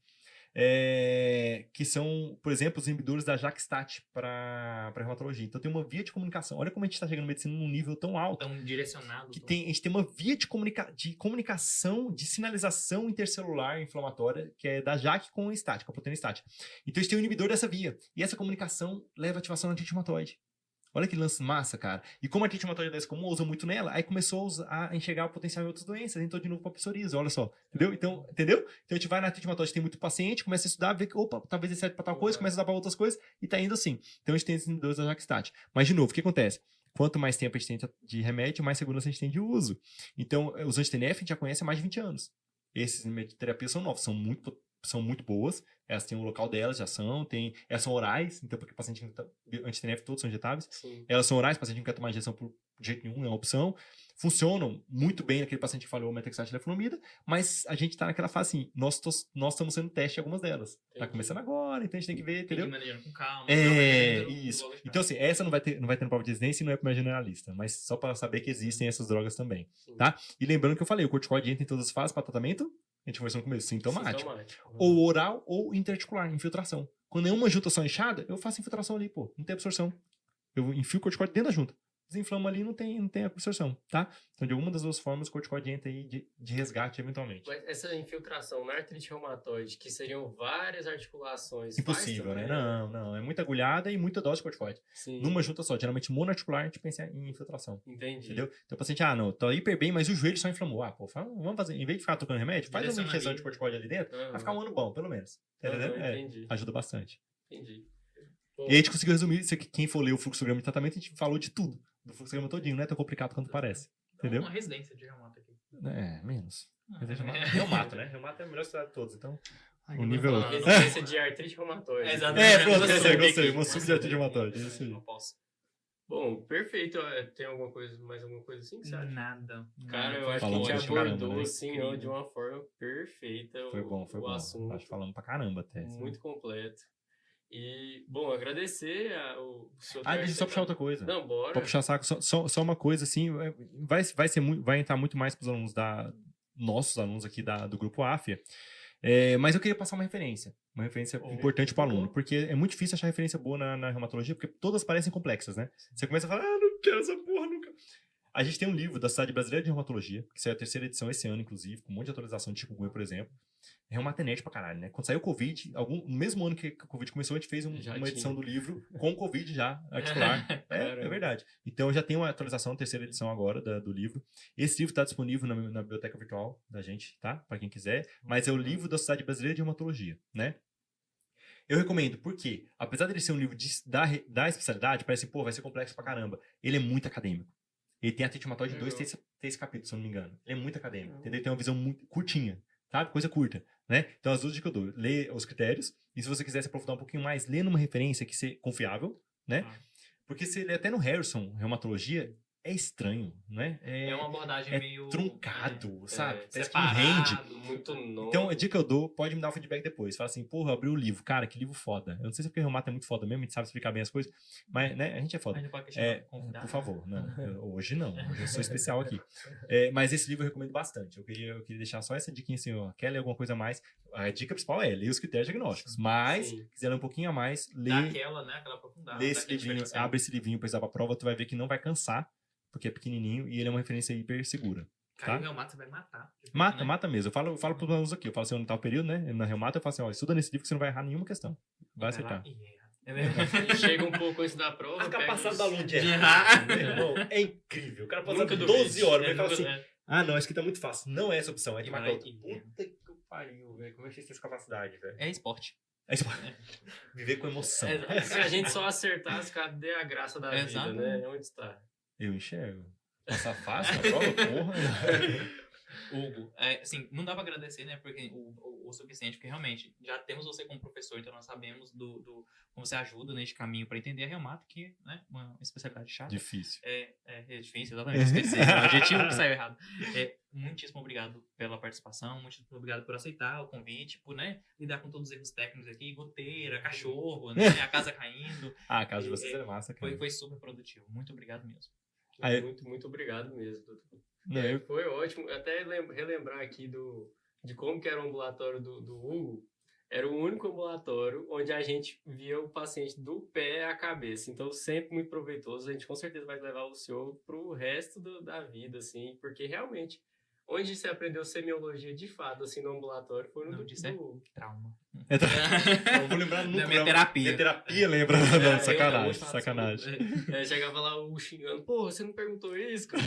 Que são, por exemplo, os inibidores da JAK-STAT para reumatologia. Então tem uma via de comunicação. Olha como a gente está chegando na medicina num nível tão alto. Tão direcionado. Que a gente tem uma via de comunicação, de sinalização intercelular inflamatória, que é da JAK com a STAT, com a proteína STAT. Então a gente tem um inibidor dessa via. E essa comunicação leva à ativação da artrite reumatoide. Olha que lance massa, cara. E como a artrite reumatoide é comum, usa muito nela, aí começou a enxergar o potencial em outras doenças, entrou de novo para a psoríase, olha só. Entendeu? Então a gente vai na artrite reumatoide, tem muito paciente, começa a estudar, vê que, opa, talvez esse serve para tal coisa, começa a dar para outras coisas, e tá indo assim. Então a gente tem esses inibidores da JAK-STAT. Mas, de novo, o que acontece? Quanto mais tempo a gente tem de remédio, mais segurança a gente tem de uso. Então, os anti-TNF a gente já conhece há mais de 20 anos. Esses terapias são novos, são muito boas. Elas têm o local delas de ação, elas são orais, então porque o paciente anti-TNF todos são injetáveis. Sim. Elas são orais, o paciente não quer tomar injeção por jeito nenhum, é uma opção. Funcionam muito bem naquele paciente que falhou o metexate e leflunomida, mas a gente tá naquela fase assim, nós estamos sendo teste em algumas delas. Entendi. Tá começando agora, então a gente tem que ver, entendeu? Tem que manejando com calma. Isso. Então assim, essa não vai ter no prova de residência e não é para generalista, mas só para saber que existem essas drogas também, tá? E lembrando que eu falei, o corticoide entra em todas as fases para tratamento, a gente conversou no começo, sintomático. Ou oral ou interarticular, infiltração. Quando é uma junta só inchada, eu faço infiltração ali, pô, não tem absorção. Eu enfio o corticoide dentro da junta. Desinflama ali, não tem absorção, tá? Então, de alguma das duas formas, o corticoide entra aí de resgate, eventualmente. Mas essa infiltração na artrite reumatoide, que seriam várias articulações... Impossível, né? Não. É muita agulhada e muita dose de corticoide. Sim. Numa junta só. Geralmente, monoarticular, a gente pensa em infiltração. Entendi. Entendeu? Então, o paciente, não, tô hiper bem, mas o joelho só inflamou. Vamos fazer, em vez de ficar tocando remédio, faz uma injeção de corticoide ali dentro, vai ficar um ano bom, pelo menos. Entendeu? Entendi. Ajuda bastante. Entendi. E a gente conseguiu resumir, quem for ler o fluxograma de tratamento, a gente falou de tudo. Do fluxograma todinho, não é tão complicado quanto parece. Entendeu? Uma residência de reumato aqui. Menos. Reumato, né? Reumato é a melhor cidade de todos, então... O nível... Resistência de artrite reumatoide. Exatamente. pronto, Gostei, gostei. Uma subdieta de reumatóide, isso aí. Não posso. Bom, perfeito. Tem alguma coisa, mais alguma coisa assim que você acha? Nada. Cara, eu Foi acho que a Falamos gente pra caramba, abordou, né? assim, ó, de uma forma perfeita Foi bom. o assunto. Acho que falamos pra caramba até. Muito completo. E, bom, agradecer o seu Deixa eu só puxar outra coisa. Não, bora. Pra puxar saco, só uma coisa, assim, vai entrar muito mais pros alunos nossos alunos aqui do grupo AFIA. Mas eu queria passar uma referência importante para o aluno, porque é muito difícil achar referência boa na reumatologia, porque todas parecem complexas, né? Você começa a falar, não quero essa porra nunca. A gente tem um livro da Sociedade Brasileira de Reumatologia, que saiu a 3ª edição esse ano, inclusive, com um monte de atualização de chikungunya, por exemplo. É reumatenete pra caralho, né? Quando saiu o Covid, no mesmo ano que o Covid começou, a gente fez uma edição do livro com o Covid já, articular. É verdade. Então já tem uma atualização, 3ª edição agora do livro. Esse livro está disponível na biblioteca virtual da gente, tá? Para quem quiser. Mas é o livro da Sociedade Brasileira de Reumatologia, né? Eu recomendo, porque apesar dele ser um livro da especialidade, parece, pô, vai ser complexo pra caramba. Ele é muito acadêmico. Ele tem artrite reumatoide de 3 capítulos, se eu não me engano. Ele é muito acadêmico, entendeu? Ele tem uma visão muito curtinha, sabe? Coisa curta, né? Então, as duas dicas que eu dou, lê os critérios, e se você quiser se aprofundar um pouquinho mais, lê numa referência que seja confiável, né? Porque se ele até no Harrison, reumatologia, é estranho, né? É uma abordagem meio... truncado, sabe? Parece que não separado, rende. Muito novo. Então, a dica que eu dou, pode me dar o feedback depois. Fala assim, porra, eu abri o livro. Cara, que livro foda. Eu não sei se é porque o reumato é muito foda mesmo, a gente sabe explicar bem as coisas, mas, né, a gente é foda. A gente pode questionar, convidar. Por favor, não. Hoje não. Hoje eu sou especial aqui. Mas esse livro eu recomendo bastante. Eu queria deixar só essa diquinha assim, ó. Quer ler alguma coisa a mais? A dica principal é ler os critérios diagnósticos. Mas, se quiser ler um pouquinho a mais, lê Aquela aprofundada. lê esse livrinho, abre esse livrinho pra usar pra prova, tu vai ver que não vai cansar, porque é pequenininho e ele é uma referência hiper segura. Cara, Tá? o reumato você vai matar. Mata mesmo. Eu falo pros alunos aqui. Eu falo assim, no tal período, né? Na reumato, eu falo assim, ó, estuda nesse livro que você não vai errar nenhuma questão. Vai acertar. E chega um pouco antes da prova. A capacidade do aluno de errar, meu irmão, é incrível. O cara passa Nunca 12 horas, mas fala assim, É. não, isso aqui tá muito fácil. Não é essa opção, é de E marcar vai- outra. Puta que pariu, velho. Como é que vocês têm essa capacidade, velho? É esporte. É isso. Viver com emoção. Se a gente só acertasse, cadê a graça da vida, Exatamente. né? Onde está? Eu enxergo. Passar fácil na prova, porra. Hugo, assim, não dá pra agradecer, né, porque o suficiente, porque realmente já temos você como professor, então nós sabemos como você ajuda neste caminho para entender a reumato, que é, né, uma especialidade chata. Difícil. É difícil, exatamente, esqueci, o adjetivo que saiu errado. Muitíssimo obrigado pela participação, muitíssimo obrigado por aceitar o convite, por, né, lidar com todos os erros técnicos aqui, goteira, cachorro, né, a casa caindo. A casa de vocês é massa, cara. Foi super produtivo, muito obrigado mesmo. Muito obrigado mesmo, doutor. Não, Foi ótimo. Até relembrar aqui de como que era o ambulatório do Hugo. Era o único ambulatório onde a gente via o paciente do pé à cabeça. Então, sempre muito proveitoso. A gente com certeza vai levar o senhor pro resto da vida, assim, porque realmente, onde você aprendeu semiologia de fato, assim, no ambulatório, foi no do Hugo. Trauma. Eu vou lembrar nunca. Da minha terapia. Minha terapia lembra. Não, sacanagem. Chegava lá o xingando, pô, você não perguntou isso, cara?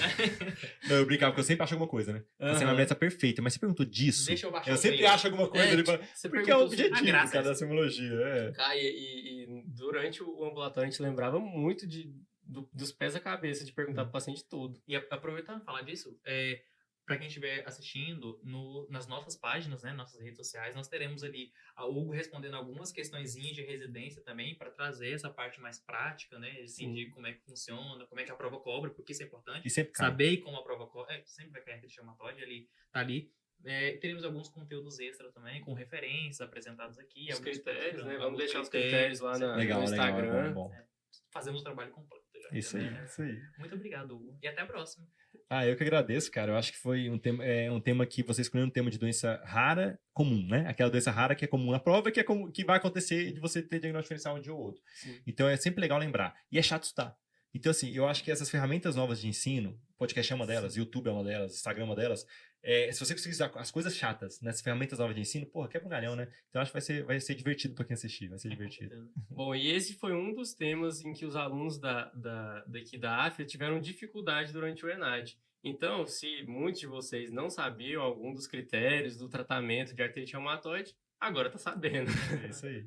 Não, eu brincava, porque eu sempre acho alguma coisa, né? Assim, a meta perfeita, mas você perguntou disso? Deixa eu baixar Eu o sempre treino. acho alguma coisa ali pra... Você Porque é o perguntou objetivo, graça cara, da simologia. Cara, e durante o ambulatório a gente lembrava muito dos pés à cabeça, de perguntar pro paciente tudo. E aproveitando de falar disso, para quem estiver assistindo, nas nossas páginas, né, nossas redes sociais, nós teremos ali a Hugo respondendo algumas questõezinhas de residência também, para trazer essa parte mais prática, né, assim, de como é que funciona, como é que a prova cobra, porque isso é importante. E sempre cai. Saber como a prova cobra, sempre vai cair aquele chamatóide ali, tá ali. Teremos alguns conteúdos extras também, com referências apresentados aqui. Os critérios, né? Vamos alguns deixar os critérios lá no Instagram. Legal, bom. Fazemos o trabalho completo já. Isso aí. Muito obrigado, Hugo. E até a próxima. Eu que agradeço, cara. Eu acho que foi um tema que você escolheu, um tema de doença rara, comum, né? Aquela doença rara que é comum na prova e que vai acontecer de você ter diagnóstico diferencial um dia ou outro. Sim. Então é sempre legal lembrar. E é chato estudar. Então, assim, eu acho que essas ferramentas novas de ensino, podcast é uma delas, YouTube é uma delas, Instagram é uma delas, se você conseguir usar as coisas chatas nessas ferramentas novas de ensino, porra, quebra um galhão, né? Então, eu acho que vai ser divertido pra quem assistir, vai ser divertido. Bom, e esse foi um dos temas em que os alunos daqui da AFIA tiveram dificuldade durante o ENAD. Então, se muitos de vocês não sabiam algum dos critérios do tratamento de artrite reumatoide, agora tá sabendo. É isso aí.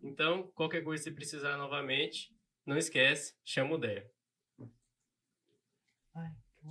Então, qualquer coisa que você precisar novamente, não esquece, chama o DEA.